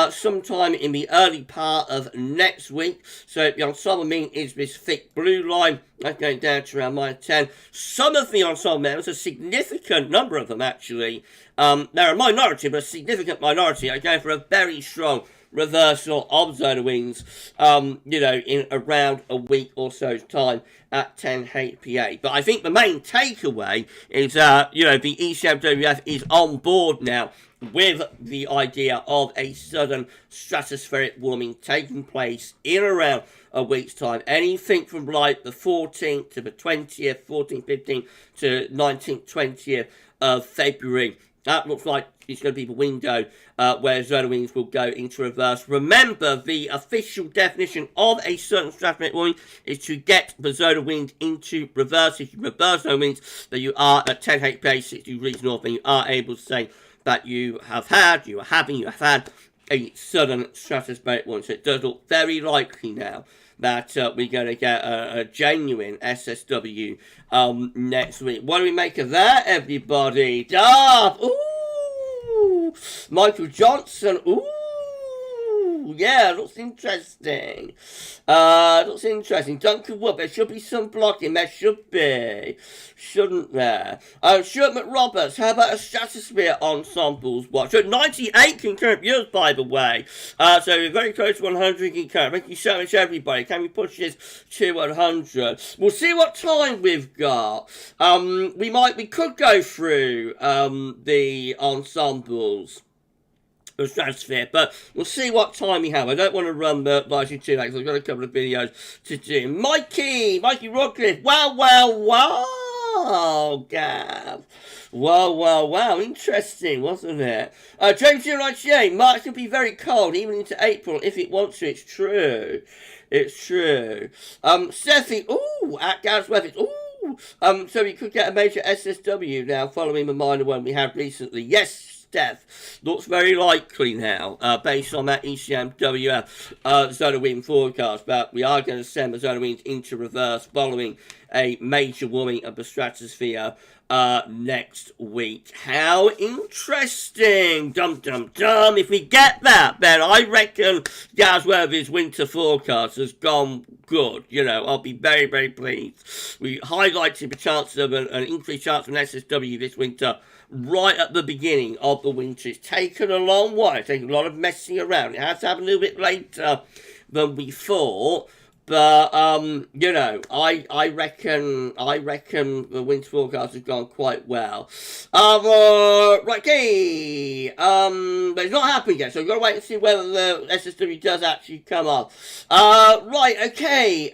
sometime in the early part of next week. So the Ensemble mean is this thick blue line, that's going down to around -10. Some of the Ensemble members, a significant number of them actually, they're a minority, but a significant minority, are going for a very strong reversal of zonal winds, in around a week or so's time at 10 HPA. But I think the main takeaway is, the ECMWF is on board now with the idea of a sudden stratospheric warming taking place in around a week's time. Anything from like the 14th to the 20th, 14th, 15th to 19th, 20th of February. That looks like it's going to be the window where zonal winds will go into reverse. Remember, the official definition of a certain stratospheric warming is to get the zonal wind into reverse. If you reverse zonal winds, then you are at 10 HPA, 60 degrees north, and you are able to say that you have had a sudden stratospheric warming. So it does look very likely now that we're going to get a genuine SSW next week. What do we make of that, everybody? Ooh! Michael Johnson, ooh! Yeah, looks interesting. Duncan Wood, there should be some blocking. There should be. Shouldn't there? Stuart McRoberts, how about a Stratosphere Ensembles watch? So 98 concurrent viewers, by the way. So we're very close to 100 concurrent. Thank you so much, everybody. Can we push this to 100? We'll see what time we've got. We could go through the ensembles the stratosphere, but we'll see what time we have. I don't want to run the live stream too late because I've got a couple of videos to do. Mikey Rodcliffe, wow, Gav. Wow, interesting, wasn't it? James Girachier, March will be very cold, even into April, if it wants to. It's true. Steffi, at GavsWeatherVids, so we could get a major SSW now, following the minor one we had recently. Yes, Steph, looks very likely now, based on that ECMWF zone of wind forecast, but we are going to send the zone of wind into reverse following a major warming of the stratosphere next week. How interesting! Dum. If we get that, then I reckon GavsWeatherVids winter forecast has gone good. You know, I'll be very, very pleased. We highlighted the chances of an increased chance of an SSW this winter right at the beginning of the winter. It's taken a long while. It's taken a lot of messing around. It has to happen a little bit later than we thought. But, you know, I reckon the winter forecast has gone quite well. Right, okay. But it's not happened yet, so we've got to wait and see whether the SSW does actually come up. Right, okay.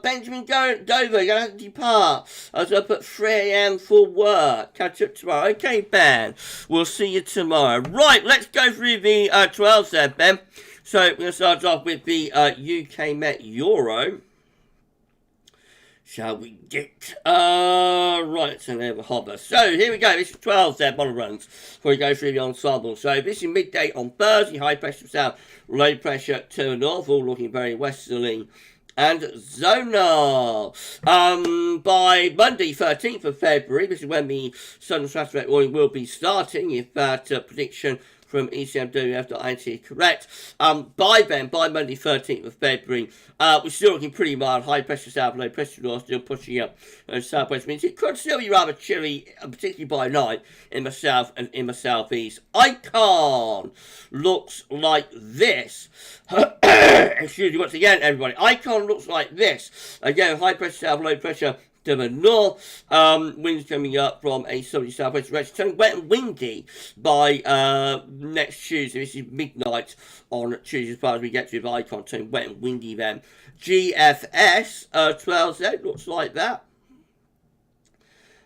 Benjamin Dover, you're going to have to depart. I was up at 3 a.m. for work. Catch up tomorrow. Okay, Ben. We'll see you tomorrow. Right, let's go through the 12s then, Ben. So we're going to start off with the UK Met Euro. Shall we get... right, so there we hover. So here we go. This is 12 there, model runs before we go through the ensemble. So this is midday on Thursday. High pressure south, low pressure to the north, all looking very westerly and zonal. By Monday, 13th of February, this is when the southern stratospheric warning will be starting, if that prediction from ECMWF.IT is correct. By Monday 13th of February, we're still looking pretty mild. High pressure south, low pressure north, still pushing up southwest winds. It could still be rather chilly, particularly by night in the south and in the southeast. Icon looks like this. Excuse me once again, everybody. Icon looks like this. Again, high pressure south, low pressure to the north, winds coming up from a southerly southwest direction, turning wet and windy by next Tuesday. This is midnight on Tuesday as far as we get to the icon, turning wet and windy then. GFS 12Z looks like that.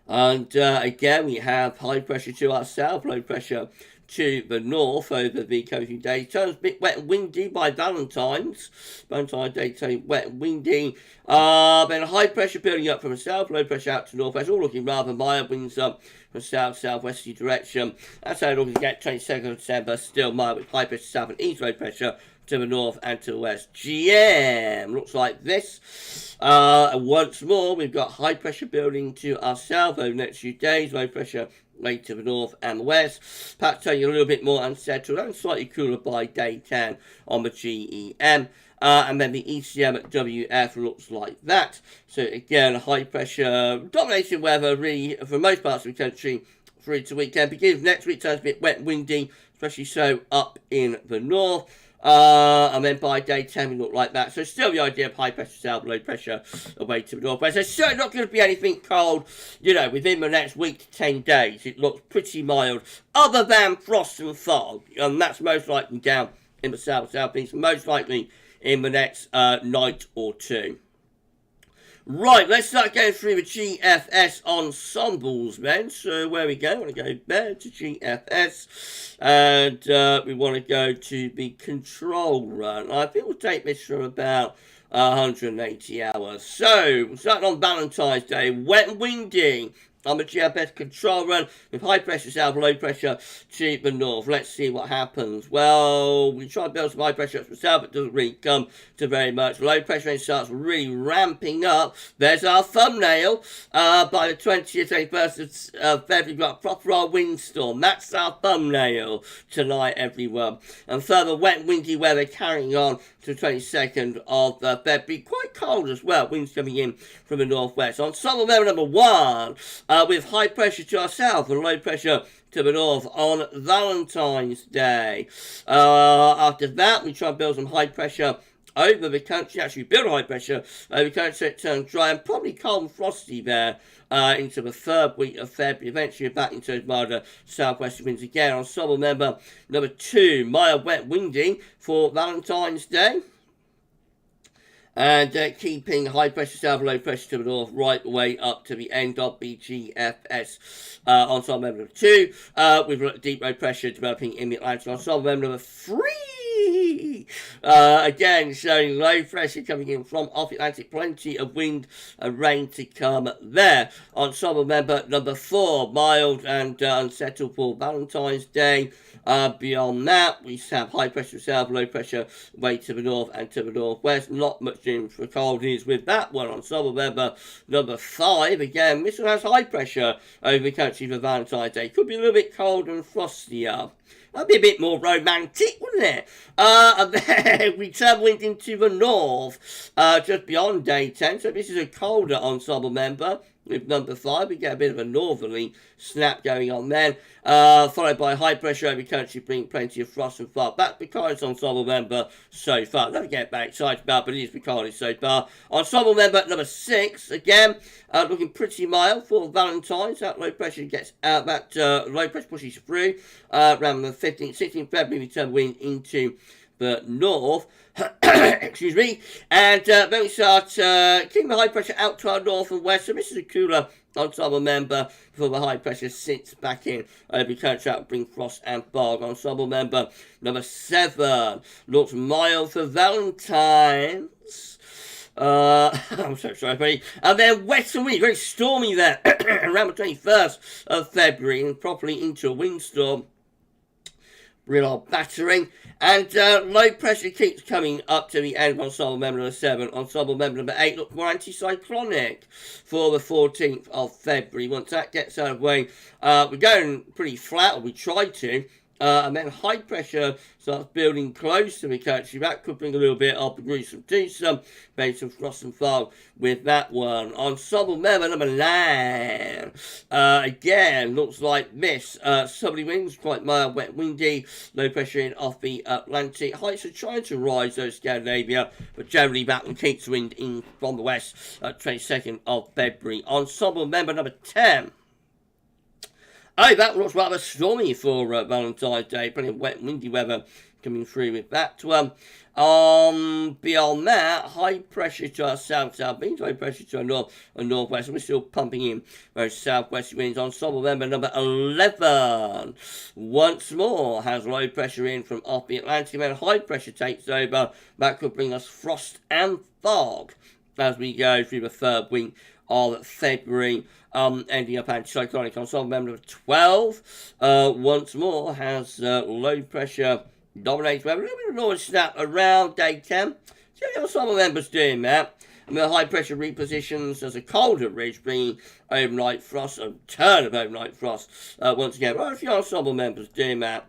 And again, we have high pressure to our south, low pressure to the north over the coming days. Turns a bit wet and windy by Valentine's Day, turning wet and windy. Then high pressure building up from the south, low pressure out to northwest, all looking rather mild. Winds up from south-southwesterly direction. That's how it looks to get 22nd of December, still mild with high pressure south and east, low pressure to the north and to the west. GM looks like this. And once more, we've got high pressure building to our south over the next few days, low pressure way to the north and the west. Perhaps turning a little bit more unsettled and slightly cooler by day 10 on the GEM. And then the ECMWF looks like that. So again, high pressure, dominating weather really for most parts of the country through to weekend. Begins next week, turns a bit wet and windy, especially so up in the north. And then by day 10 we look like that. So still the idea of high pressure south, low pressure away to the northwest. There's certainly not going to be anything cold, you know, within the next week to 10 days. It looks pretty mild, other than frost and fog. And that's most likely down in the southeast, most likely in the next night or two. Right, let's start going through the GFS ensembles then. So where we go, I want to go there to GFS, and we want to go to the control run. I think we'll take this from about 180 hours. So, starting on Valentine's Day, wet and windy on the GFS control run with high pressure south, low pressure to the north. Let's see what happens. Well, we try to build some high pressure up to the south, but it doesn't really come to very much. Low pressure then starts really ramping up. There's our thumbnail. By the 20th, 21st of February, we've got a proper old windstorm. That's our thumbnail tonight, everyone. And further wet and windy weather carrying on to the 22nd of February. Quite cold as well. Winds coming in from the northwest. Ensemble level number 1. With high pressure to our south and low pressure to the north on Valentine's Day. After that, we try and build some high pressure over the country, actually build high pressure over the country, so it turns dry and probably cold and frosty there into the third week of February. Eventually back into those milder southwest winds again. Ensemble member number 2, mild, wet, windy for Valentine's Day. And keeping high pressure south, low pressure to the north, right the way up to the end of the GFS ensemble member number 2, with deep low pressure developing in the Atlantic. Ensemble member number 3, again showing low pressure coming in from off the Atlantic, plenty of wind and rain to come there. Ensemble member number 4, mild and unsettled for Valentine's Day. Beyond that, we have high pressure south, low pressure way to the north and to the northwest. Not much room for coldies with that one. Ensemble member number 5, again, this one has high pressure over the country for Valentine's Day. Could be a little bit cold and frostier. That'd be a bit more romantic, wouldn't it? And then we turn wind into the north, just beyond day 10. So this is a colder ensemble member. With number 5, we get a bit of a northerly snap going on then, followed by high pressure over the country, bringing plenty of frost and fog. That's because ensemble member so far. Nothing to get that excited about, but it is because so far. Ensemble member number 6, again, looking pretty mild for Valentine's. That low pressure gets out, that low pressure pushes through around the 15th, 16th February. We turn wind into the north. Excuse me, and then we start keeping the high pressure out to our north and west. So this is a cooler ensemble member before the high pressure sits back in over the country out, bring frost and fog. Ensemble member number 7 looks mild for Valentine's. I'm so sorry, buddy. And then wet and windy, very stormy there around the 21st of February and properly into a windstorm. Real old battering, and low pressure keeps coming up to the end of ensemble member number 7. Ensemble member number 8 looks more anticyclonic for the 14th of February. Once that gets out of the way, we're going pretty flat, or we try to. And then high pressure starts building close to the country. That could bring a little bit of the gruesome twosome, maybe some frost and fog with that one. Ensemble member number 9, again, looks like this. Southerly winds, quite mild, wet, windy, low pressure in off the Atlantic. Heights are trying to rise over Scandinavia, but generally that one keeps wind in from the west, 22nd of February. Ensemble member number 10. Oh, that looks rather stormy for Valentine's Day. Plenty of wet, windy weather coming through with that one. Beyond that, high pressure to our south-southeast, high pressure to our north and northwest. And we're still pumping in those southwest winds. Ensemble member number 11 once more has low pressure in from off the Atlantic. When high pressure takes over, that could bring us frost and fog as we go through the third week of February, ending up anticyclonic. Ensemble member number 12 once more has low pressure dominates weather. A little bit of northern snap around day 10. See how the ensemble members doing that. And the high pressure repositions as a colder ridge, bringing overnight frost, a turn of overnight frost once again. Right, a few ensemble members doing that.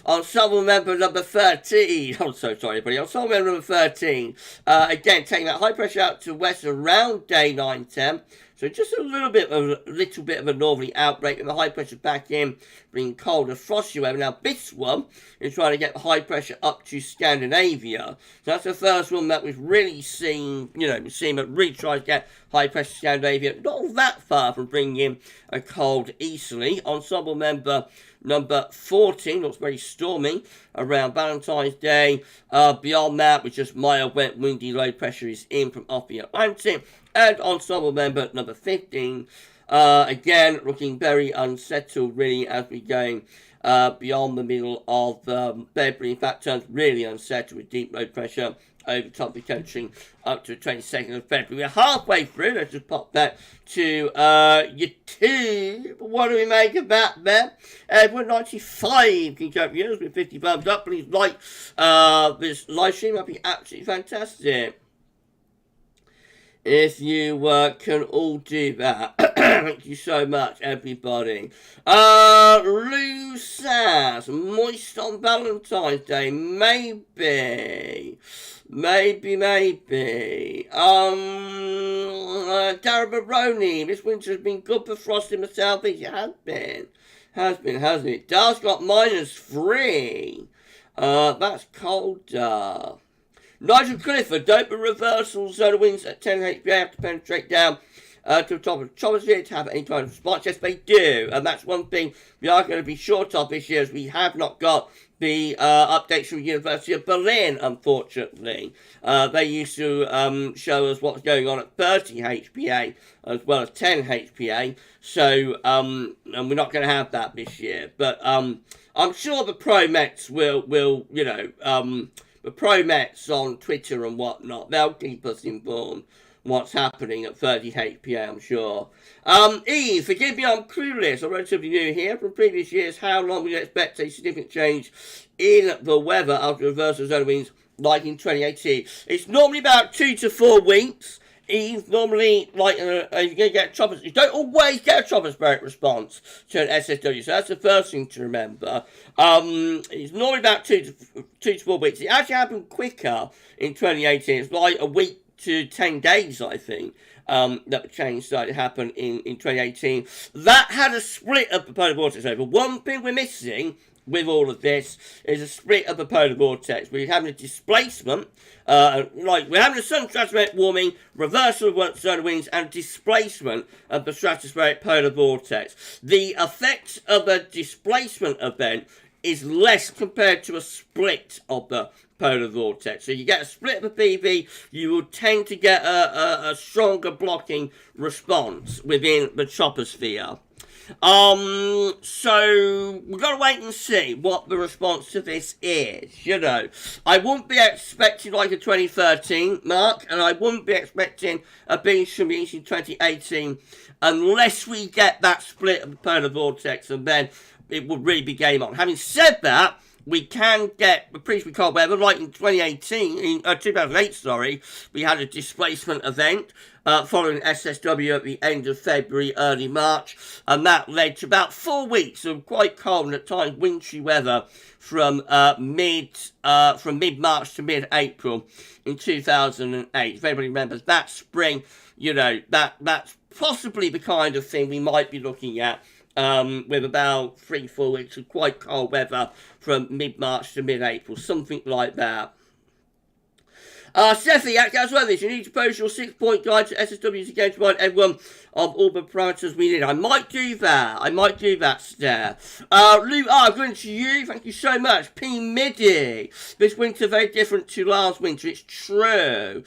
Ensemble member number 13. I'm so sorry, everybody. Ensemble member number 13. Again, taking that high pressure out to west around day 9, 10. So just a little bit of a northerly outbreak with the high pressure back in, bringing colder, frosty weather. Now this one is trying to get the high pressure up to Scandinavia. So that's the first one that we've really seen, we've seen that really tries to get high pressure to Scandinavia. Not all that far from bringing in a cold easterly. Ensemble member number 14 looks very stormy around Valentine's Day. Beyond that, with just mild, wet, windy, low pressure is in from off the Atlantic. And ensemble member number 15, again, looking very unsettled, really, as we're going beyond the middle of February. In fact, turns really unsettled with deep low pressure over the top of the country up to the 22nd of February. We're halfway through. Let's just pop that to YouTube. What do we make of that there? Everyone 95 can go viewers with 50 thumbs up. Please like this live stream. That'd be absolutely fantastic if you can all do that. Thank you so much, everybody. Lou Sass, moist on Valentine's Day, maybe. Dara Baroni, this winter has been good for frost in the southeast. It has been, hasn't it? Dar's got -3. That's colder. Nigel Clifford, don't be reversal zone winds at 10 HPA have to penetrate down to the top of the troposphere to have any kind of response. Yes, they do, and that's one thing we are going to be short of this year, as we have not got the updates from the University of Berlin, unfortunately. They used to show us what's going on at 30 HPA as well as 10 HPA, so and we're not going to have that this year. But I'm sure the pro-mets will you know, the pro-mets on Twitter and whatnot, they'll keep us informed what's happening at 30 HPA, I'm sure. Eve, forgive me, I'm clueless. I'm relatively new here. From previous years, how long would you expect a significant change in the weather after reversal zone winds like in 2018? It's normally about 2 to 4 weeks. Eve, normally, like, you're going to get you don't always get a tropospheric response to an SSW, so that's the first thing to remember. It's normally about 2 to 4 weeks. It actually happened quicker in 2018. It's like a week to 10 days, I think, that the change started to happen in 2018. That had a split of the polar vortex over. One thing we're missing with all of this is a split of the polar vortex. We're having a displacement, like we're having a sun stratospheric warming, reversal of solar winds, and displacement of the stratospheric polar vortex. The effect of a displacement event is less compared to a split of the polar vortex. So you get a split of the PV, you will tend to get a stronger blocking response within the troposphere. So we've got to wait and see what the response to this is, you know. I wouldn't be expecting like a 2013 mark, and I wouldn't be expecting a beach release in 2018 unless we get that split of the polar vortex, and then it would really be game on. Having said that, we can get appreciably cold weather, like in 2008, sorry, we had a displacement event following SSW at the end of February, early March, and that led to about 4 weeks of quite cold and at times wintry weather from mid-March to mid-April in 2008. If anybody remembers that spring, you know, that's possibly the kind of thing we might be looking at. With about 3-4 weeks of quite cold weather from mid-March to mid-April, something like that. Steffi, at GavsWeatherVids, you need to post your 6-point guide to SSWs again to remind everyone of all the parameters we need. I might do that, Steph. Lou R, going to you, thank you so much. P. Midi, this winter very different to last winter. It's true,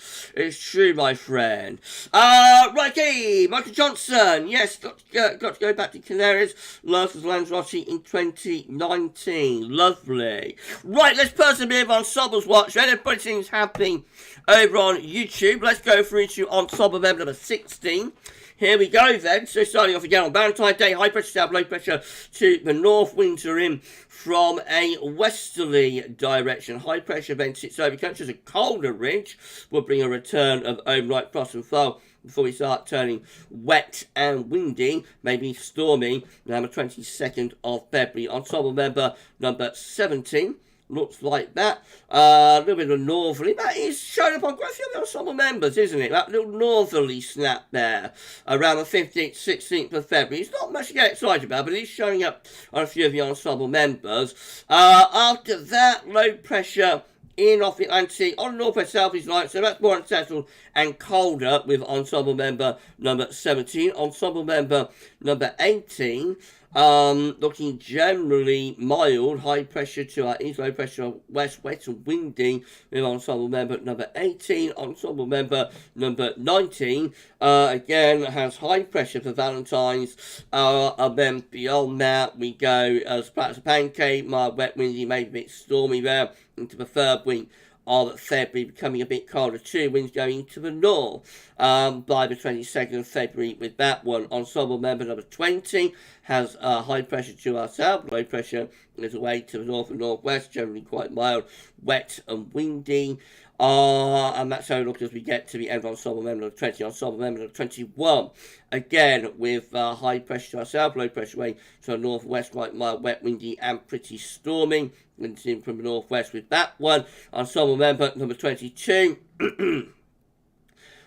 my friend. Righty, Michael Johnson, yes, got to go back to Canaries. Last was Lanzarote in 2019. Lovely. Right, let's put a bit of Ensembles watch. Everybody seems happy over on YouTube. Let's go through to Ensemble member number 16. Here we go then. So starting off again on Valentine's Day, high pressure south, low pressure to the north, winds are in from a westerly direction. High pressure then sits over country as a colder ridge will bring a return of overnight frost and fog before we start turning wet and windy, maybe stormy, on the 22nd of February. Ensemble member number 17. Looks like that. A little bit of northerly. That is showing up on quite a few of the ensemble members, isn't it? That little northerly snap there around the 15th, 16th of February. It's not much to get excited about, but it is showing up on a few of the ensemble members. After that, low pressure in off the Atlantic on northwest southeast line, so that's more unsettled and colder with ensemble member number 17. Ensemble member number 18. Looking generally mild, high pressure to our east, low pressure west, wet and windy with ensemble member number 18. Ensemble member number 19 again has high pressure for Valentine's, and then beyond that we go as flat as a pancake, mild, wet, windy, maybe a bit stormy there into the third week of February, becoming a bit colder too. Winds going to the north by the 22nd of February with that one. Ensemble member number 20 has high pressure to our south, low pressure is away to the north and northwest, generally quite mild, wet and windy. And that's how we look as we get to the end of ensemble member number 20. Ensemble member number 21, again with high pressure to our south, low pressure away to the northwest, quite mild, wet, windy and pretty stormy. Winds in from the northwest with that one. Ensemble member number 22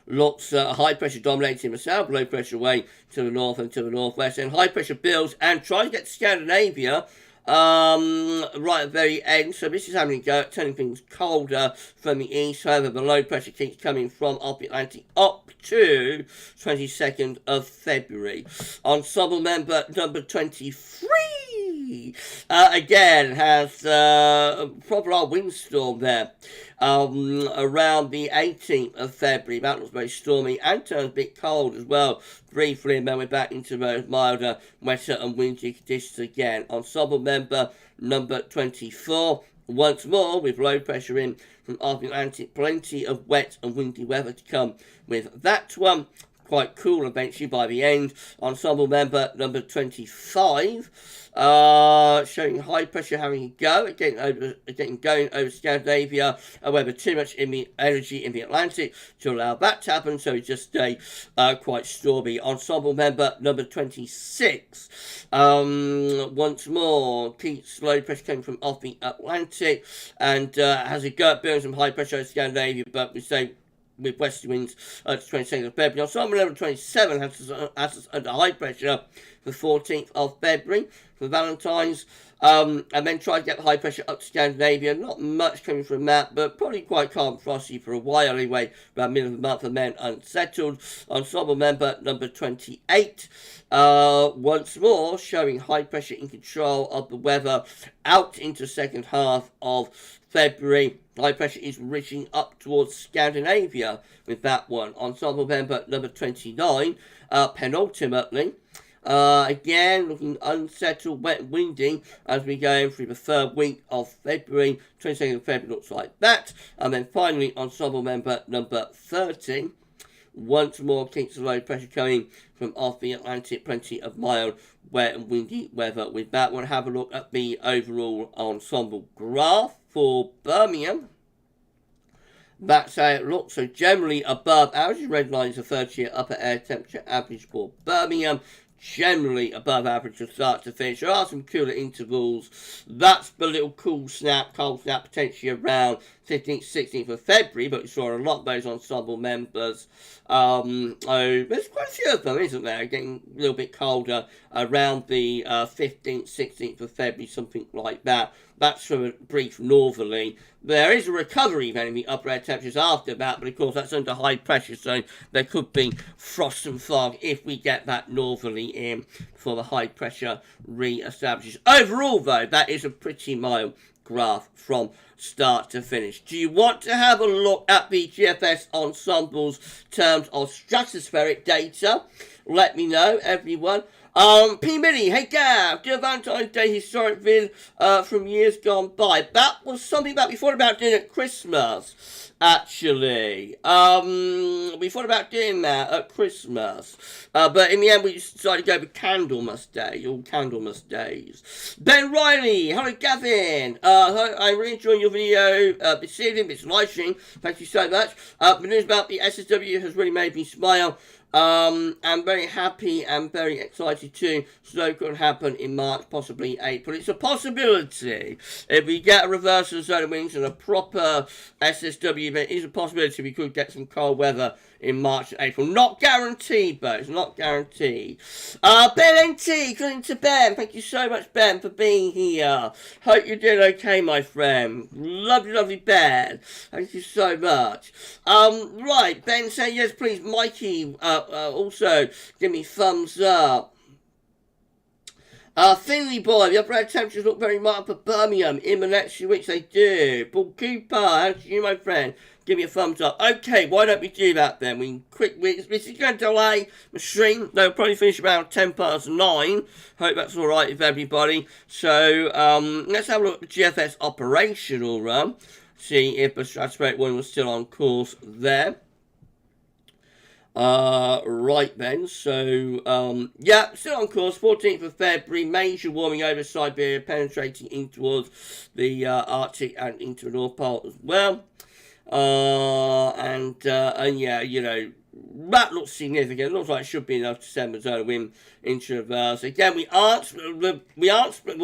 looks high pressure dominating the south, low pressure away to the north and to the northwest, and high pressure builds and tries to get to Scandinavia right at the very end. So this is having a go at turning things colder from the east. However, the low pressure keeps coming from off the Atlantic up to 22nd of February. Ensemble member number 23 again has proper old windstorm there around the 18th of February. That looks very stormy and turns a bit cold as well briefly, and then we're back into those milder, wetter and windy conditions again. Ensemble member number 24, once more with low pressure in from off the Atlantic, plenty of wet and windy weather to come with that one. Quite cool eventually by the end. Ensemble member number 25, showing high pressure having a go, again going over Scandinavia. However, too much energy in the Atlantic to allow that to happen, so it just stay quite stormy. Ensemble member number 26, once more, keeps low pressure coming from off the Atlantic and has a go at building some high pressure over Scandinavia, but we say with westerly winds to 22nd of February. Ensemble level 27 has us under high pressure for the 14th of February for Valentine's, and then try to get the high pressure up to Scandinavia. Not much coming from that, but probably quite calm and frosty for a while anyway, around middle of the month, and then unsettled. Ensemble member number 28, once more showing high pressure in control of the weather out into the second half of February. High pressure is reaching up towards Scandinavia with that one. Ensemble member number 29, penultimately. Again, looking unsettled, wet and windy as we go through the third week of February. 22nd of February looks like that. And then finally, ensemble member number 30. Once more, keeps the low pressure coming from off the Atlantic. Plenty of mild, wet and windy weather with that one. Have a look at the overall ensemble graph for Birmingham. That's how it looks. So generally above average. Red line is a 30-year upper air temperature average for Birmingham. Generally above average from start to finish. There are some cooler intervals. That's the little cold snap potentially around 15th, 16th of February, but we saw a lot of those ensemble members. There's quite a few of them, isn't there? Getting a little bit colder around the 15th, 16th of February, something like that. That's for a brief northerly. There is a recovery then in the upper air temperatures after that, but of course that's under high pressure, so there could be frost and fog if we get that northerly in before the high pressure re-establishes. Overall, though, that is a pretty mild graph from start to finish. Do you want to have a look at the GFS Ensembles terms of stratospheric data? Let me know, everyone. P. Millie, hey Gav, do a Valentine's Day historic vid from years gone by. That was something that we thought about doing at Christmas, actually. We thought about doing that at Christmas. But in the end, we decided to go with Candlemas Day, all Candlemas days. Ben Riley, hello Gavin. I'm really enjoying your video this evening, this live stream. Thank you so much. The news about the SSW has really made me smile. I'm very happy and very excited too. Snow could happen in March, possibly April. It's a possibility. If we get a reversal of solar winds and a proper SSW event, it is a possibility we could get some cold weather in March and April. Not guaranteed, though. It's not guaranteed. Ben NT, calling to Ben. Thank you so much, Ben, for being here. Hope you're doing okay, my friend. Lovely, lovely Ben. Thank you so much. Right, Ben saying yes, please. Mikey, also give me thumbs up. Finley boy, the upper air temperatures look very mild for Birmingham in the next few weeks. They do. Paul Cooper, how do you, my friend? Give me a thumbs up. Okay, why don't we do that then? This is going to delay the stream. They'll probably finish around 9:10. Hope that's alright with everybody. So, let's have a look at the GFS operational run. See if the Stratospheric one was still on course there. Right then, so, yeah, still on course, 14th of February, major warming over Siberia, penetrating in towards the Arctic and into the North Pole as well. And yeah, you know, that looks significant. It looks like it should be enough to send the zone wind into reverse. Again, the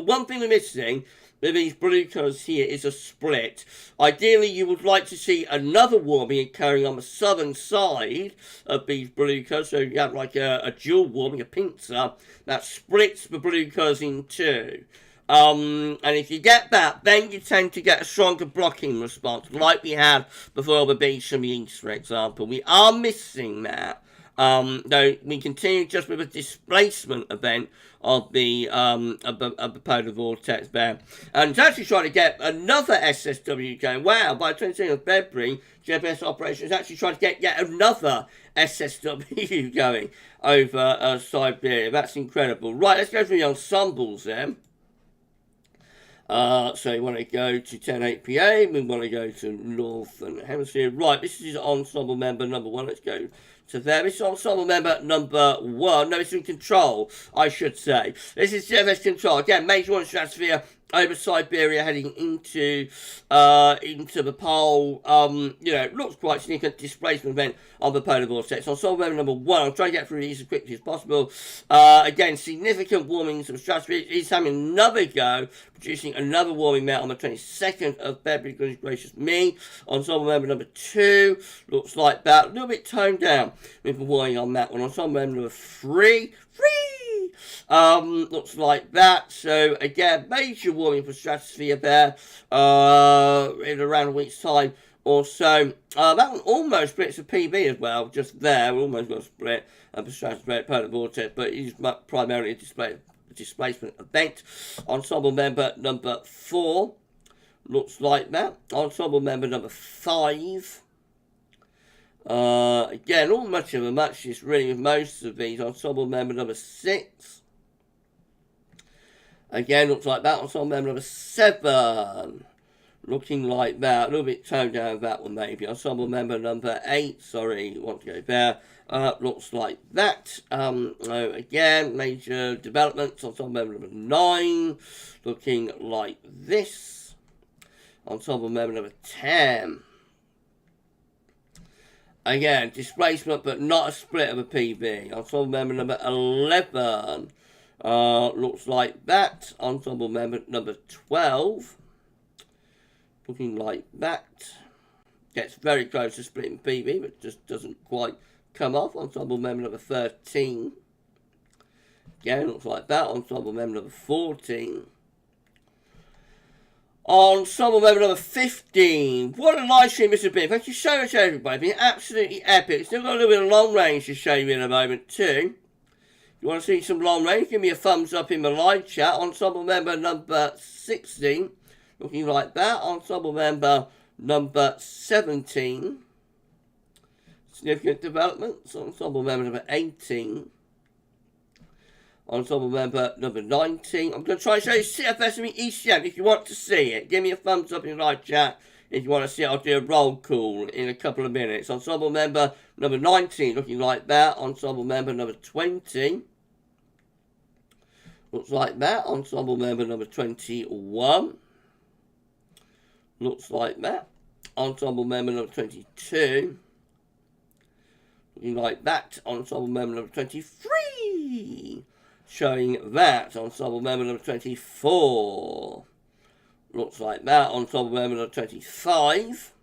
one thing we're missing with these blue colours here is a split. Ideally, you would like to see another warming occurring on the southern side of these blue colours, so you have like a dual warming, a pincer, that splits the blue colours in two. And if you get that, then you tend to get a stronger blocking response, like we had before the Beach and the East, for example. We are missing that. Though we continue just with a displacement event of the polar vortex there. And it's actually trying to get another SSW going. Wow, by the 22nd of February, GFS operation is actually trying to get yet another SSW going over Siberia. That's incredible. Right, let's go through the ensembles then. So you want to go to 10-8 PA, we want to go to Northern Hemisphere. Right, this is ensemble member number 1. Let's go to there. This is ensemble member number 1. No, it's in control, I should say. This is GFS control. Again, major one stratosphere over Siberia, heading into the pole. You know, looks quite significant displacement event on the polar vortex. Ensemble member number 1. I'll try to get through these as quickly as possible. Again, significant warmings of the stratosphere. It's having another go, producing another warming melt on the 22nd of February. Goodness gracious me. Ensemble member number 2 looks like that. A little bit toned down with the warming on that one. Ensemble member number 3. Looks like that. So again, major warming for stratosphere there in around a week's time or so. That one almost splits a PB as well, just there. Almost got a split for stratospheric polar vortex, but it's primarily a displacement event. Ensemble member number 4 looks like that. Ensemble member number 5. Again, all much of a muchness really with most of these. Ensemble member number 6. Again, looks like that. Ensemble member number 7. Looking like that. A little bit toned down with that one maybe. Ensemble member number 8. Sorry, want to go there. Looks like that. Again, major developments. Ensemble member number 9. Looking like this. Ensemble member number 10. Again, displacement, but not a split of a PV. Ensemble member number 11 looks like that. Ensemble member number 12 looking like that. Gets very close to splitting PV, but just doesn't quite come off. Ensemble member number 13. Again, looks like that. Ensemble member number 14. Ensemble member number 15. What a live stream this has been. Thank you so much, everybody. It's been absolutely epic. Still got a little bit of long range to show you in a moment, too. If you want to see some long range, give me a thumbs up in the live chat. Ensemble member number 16. Looking like that. Ensemble member number 17. Significant developments. Ensemble member number 18. Ensemble member number 19. I'm going to try and show you CFS and ECM if you want to see it. Give me a thumbs up in the live chat if you want to see it. I'll do a roll call in a couple of minutes. Ensemble member number 19 looking like that. Ensemble member number 20 looks like that. Ensemble member number 21 looks like that. Ensemble member number 22 looking like that. Ensemble member number 23 showing that. Ensemble member number 24 looks like that. Ensemble member number 25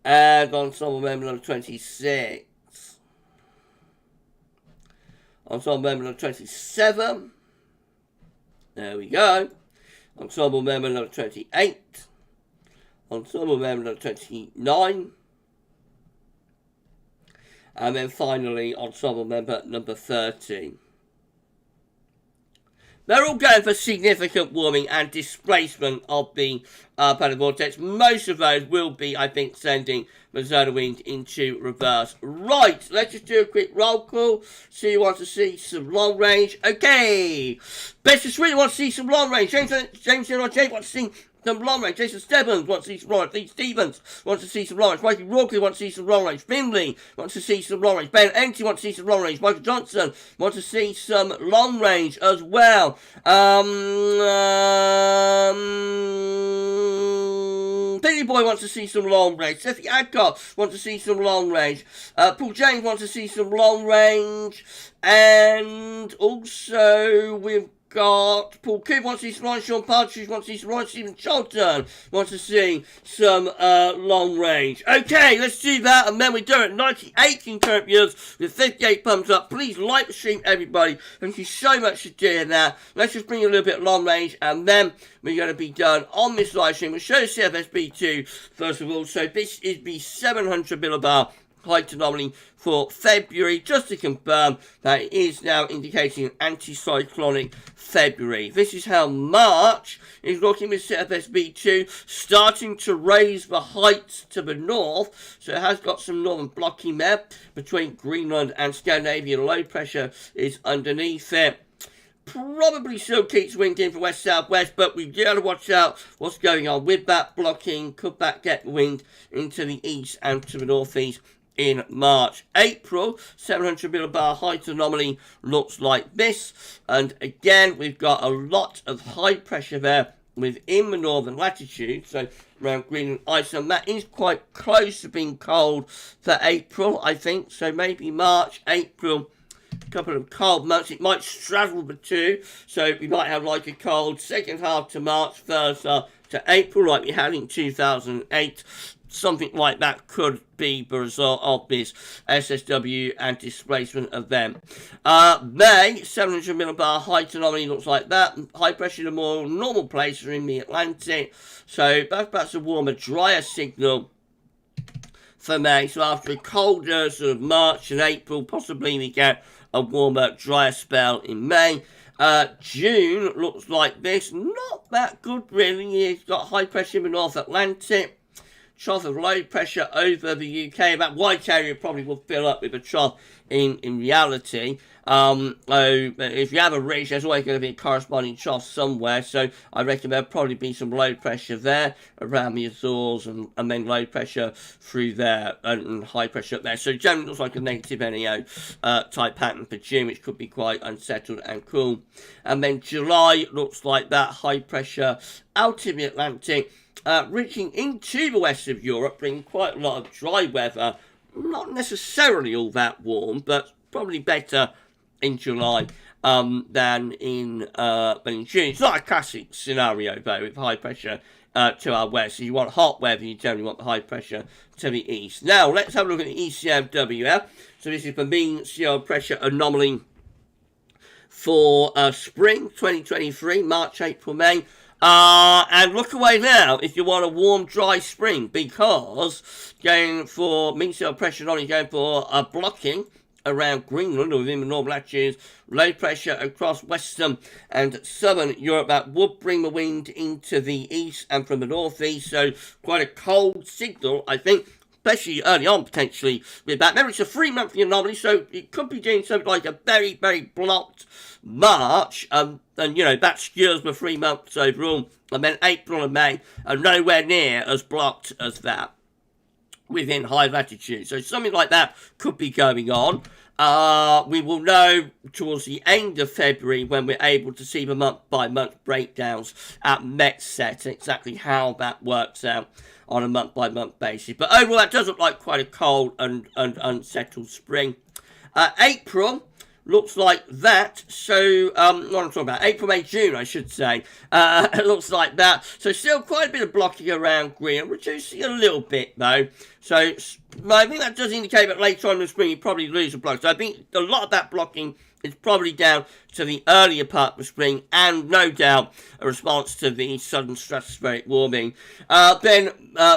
and ensemble member number 26. Ensemble member number 27. There we go. Ensemble member number 28. Ensemble member number 29. And then finally, ensemble member number 30. They're all going for significant warming and displacement of the polar vortex. Most of those will be, I think, sending the solar wind into reverse. Right, let's just do a quick roll call. See who wants to see some long range. Okay. Best of Sweden wants to see some long range. James wants to see some long range. Jason Stebbins wants to see some long range. Lee Stevens wants to see some long range. Mikey Rockley wants to see some long range. Finley wants to see some long range. Ben Enty wants to see some long range. Michael Johnson wants to see some long range as well. Billy Boy wants to see some long range. Seth Adcock wants to see some long range. Paul James wants to see some long range. And also we've got Paul Cooper wants to see some Ryan Sean Partridge, wants to see some Ryan Stephen Charlton, wants to see some long range. Okay, let's do that, and then we do it. 98 concurrent viewers with 58 thumbs up. Please like the stream, everybody. Thank you so much for doing that. Let's just bring a little bit of long range, and then we're going to be done on this live stream. We'll show the CFS V2 first of all. So this is the 700 millibar height anomaly for February, just to confirm that it is now indicating an anticyclonic February. This is how March is looking with CFS V2, starting to raise the heights to the north, so it has got some northern blocking there between Greenland and Scandinavia. Low pressure is underneath it. Probably still keeps wind in from west-southwest, but we've got to watch out what's going on with that blocking. Could that get wind into the east and to the northeast in March? April, 700 millibar height anomaly looks like this. And again, we've got a lot of high pressure there within the northern latitude, so around Greenland, Iceland. That is quite close to being cold for April, I think. So maybe March, April, couple of cold months. It might straddle the two, so we might have like a cold second half to March, first half to April, like we had in 2008. Something like that could be the result of this SSW and displacement event. May, 700 millibar height anomaly looks like that. High pressure in a more normal place in the Atlantic, so that's a warmer, drier signal for May. So after a colder sort of March and April, possibly we get a warmer, drier spell in May. June looks like this. Not that good, really. It's got high pressure in the North Atlantic. Trough of low pressure over the UK. That white area probably will fill up with a trough in reality. So if you have a ridge, there's always going to be a corresponding trough somewhere. So I reckon there'll probably be some low pressure there around the Azores, and then low pressure through there and high pressure up there. So generally looks like a negative NEO type pattern for June, which could be quite unsettled and cool. And then July looks like that, high pressure out in the Atlantic, reaching into the west of Europe, bringing quite a lot of dry weather. Not necessarily all that warm, but probably better in July than in June. It's not a classic scenario, though, with high pressure to our west. So you want hot weather, you generally want the high pressure to the east. Now, let's have a look at the ECMWF. So this is the mean sea level pressure anomaly for spring 2023, March, April, May. And look away now if you want a warm, dry spring, because going for mean sea level pressure anomaly, going for a blocking around Greenland or within the northern latitudes, low pressure across western and southern Europe. That would bring the wind into the east and from the northeast, so quite a cold signal, I think, especially early on potentially with that. Remember, it's a 3-monthly anomaly, so it could be doing something like a very, very blocked March, and you know, that skewers the 3 months overall, and then April and May are nowhere near as blocked as that within high latitude. So something like that could be going on. We will know towards the end of February when we're able to see the month-by-month breakdowns at MetSet, exactly how that works out on a month-by-month basis. But overall, that does look like quite a cold and unsettled spring. April looks like that. So, what I'm talking about, April, May, June, I should say. It looks like that. So still quite a bit of blocking around Greenland, reducing a little bit though. So I think that does indicate that later on in the spring you probably lose a block. So I think a lot of that blocking is probably down to the earlier part of the spring, and no doubt a response to the sudden stratospheric warming. Then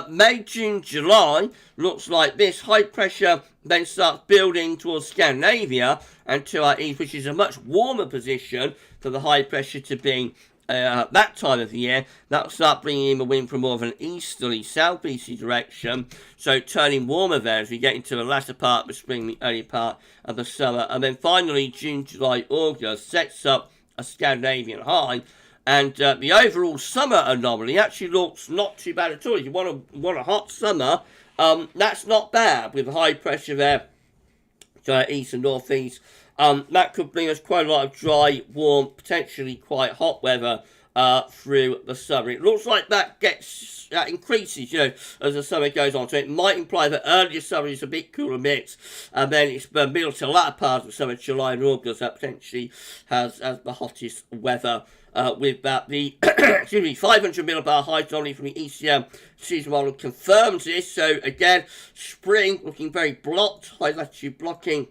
May, June, July looks like this. High pressure then starts building towards Scandinavia and to our east, which is a much warmer position for the high pressure to be that time of the year. That'll start bringing in the wind from more of an easterly, southeasterly direction, so turning warmer there as we get into the latter part of the spring, the early part of the summer. And then finally, June, July, August sets up a Scandinavian high, and the overall summer anomaly actually looks not too bad at all. If you want a hot summer, that's not bad with high pressure there to east and northeast. That could bring us quite a lot of dry, warm, potentially quite hot weather through the summer. It looks like that increases, as the summer goes on. So it might imply that earlier summer is a bit cooler mix, and then it's the middle to latter part of summer, July and August, that potentially has the hottest weather. With that, the 500 millibar high only from the ECM season model confirms this. So again, spring looking very blocked, high latitude blocking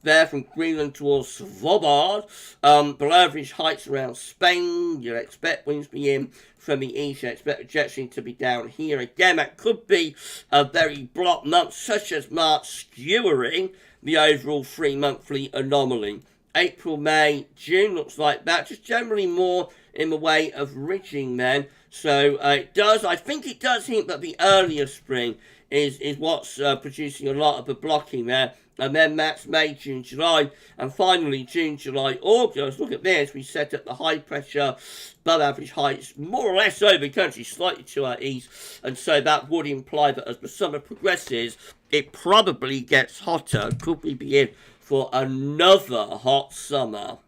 there from Greenland towards Svalbard. Below average heights around Spain. You expect winds to be in from the east. You expect the jet stream to be down here. Again, that could be a very blocked month, such as March, skewering the overall 3-monthly anomaly. April, May, June looks like that. Just generally more in the way of ridging then. So I think it does hint that the earlier spring is what's producing a lot of the blocking there. And then that's May, June, July. And finally, June, July, August. Look at this. We set up the high pressure, above average heights, more or less over the country, slightly to our east. And so that would imply that as the summer progresses, it probably gets hotter. Could we be in for another hot summer?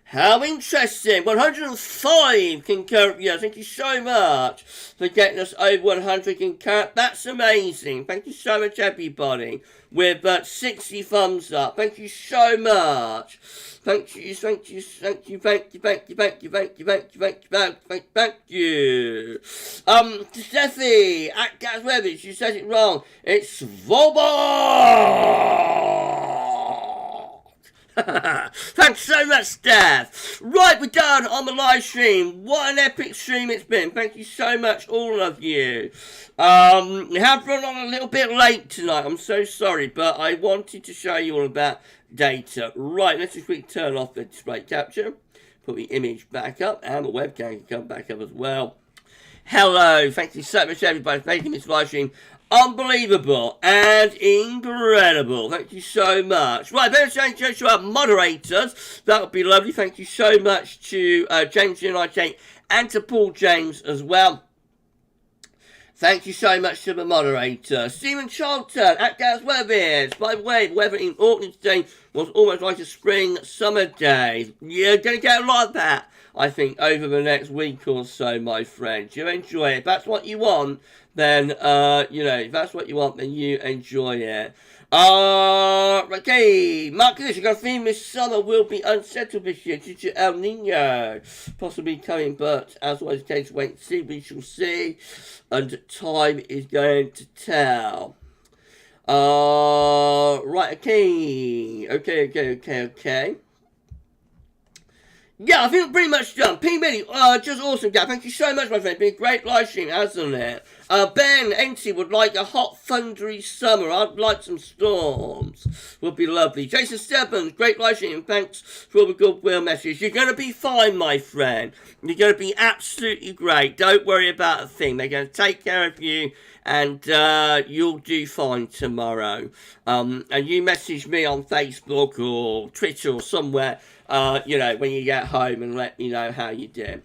How interesting. 105 concurrent viewers. Thank you so much for getting us over 100 concurrent. That's amazing. Thank you so much, everybody. With 60 thumbs up. Thank you so much. Thank you. Steffi at GavsWeatherVids, you said it wrong. It's Svalbard. Thanks so much, Steph. Right, we're done on the live stream. What an epic stream it's been. Thank you so much, all of you. We have run on a little bit late tonight. I'm so sorry, but I wanted to show you all about data. Right, let's just quickly turn off the display capture. Put the image back up, and the webcam can come back up as well. Hello, thank you so much, everybody, for making this live stream unbelievable and incredible. Thank you so much. Right, let's change to our moderators. That would be lovely. Thank you so much to James United and to Paul James as well. Thank you so much to the moderator. Stephen Charlton at GavsWeatherVids. By the way, the weather in Auckland today was almost like a spring summer day. You're going to get a lot of that, I think, over the next week or so, my friend. You enjoy it. If that's what you want, then, if that's what you want, then you enjoy it. Okay, Mark Condition, got a theme this summer will be unsettled this year due to El Nino possibly coming, but as always the case, wait and see, we shall see, and time is going to tell. Right, okay. Yeah, I think we're pretty much done. P. Millie, just awesome, Gav. Thank you so much, my friend. It's been a great live stream, hasn't it? Ben Enty would like a hot, thundery summer. I'd like some storms. Would be lovely. Jason Stebbins, great live stream. Thanks for all the goodwill messages. You're going to be fine, my friend. You're going to be absolutely great. Don't worry about a thing. They're going to take care of you, and you'll do fine tomorrow. And you message me on Facebook or Twitter or somewhere, when you get home, and let me know how you did.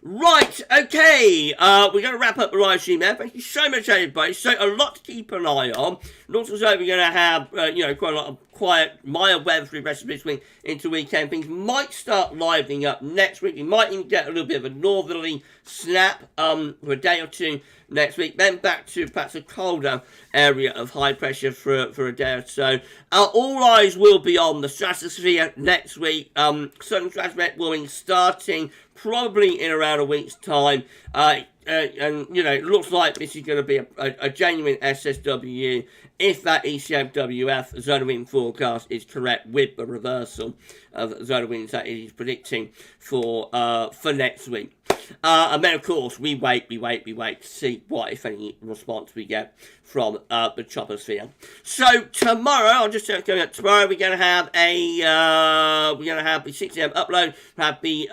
Right, okay, we're going to wrap up the live stream there. Thank you so much, everybody. So, a lot to keep an eye on. And also, we're going to have, quite a lot of quiet, mild weather through the rest of this week into weekend. Things might start livening up next week. We might even get a little bit of a northerly snap for a day or two next week. Then back to perhaps a colder area of high pressure for a day or so. All eyes will be on the stratosphere next week. Southern stratospheric will be starting probably in around a week's time. And, it looks like this is going to be a genuine SSW if that ECMWF zone wind forecast is correct with the reversal of zone winds that it is predicting for next week. And then, of course, we wait to see what, if any, response we get from the troposphere. So tomorrow, I'll just tell you, tomorrow we're going to have the 6 a.m. upload, have the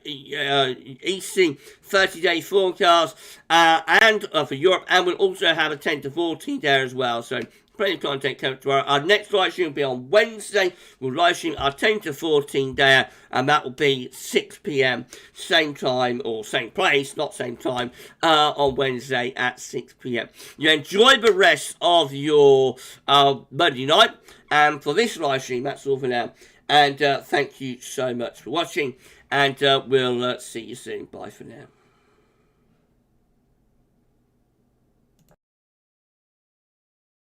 EC 30-day forecast, and for Europe, and we'll also have a 10 to 14 there as well. So plenty of content coming tomorrow. Our next live stream will be on Wednesday. We'll live stream our 10 to 14 there, and that will be 6 p.m. same time, or same place, not same time, on Wednesday at 6 p.m. You enjoy the rest of your Monday night, and for this live stream, that's all for now. And thank you so much for watching, and we'll see you soon. Bye for now.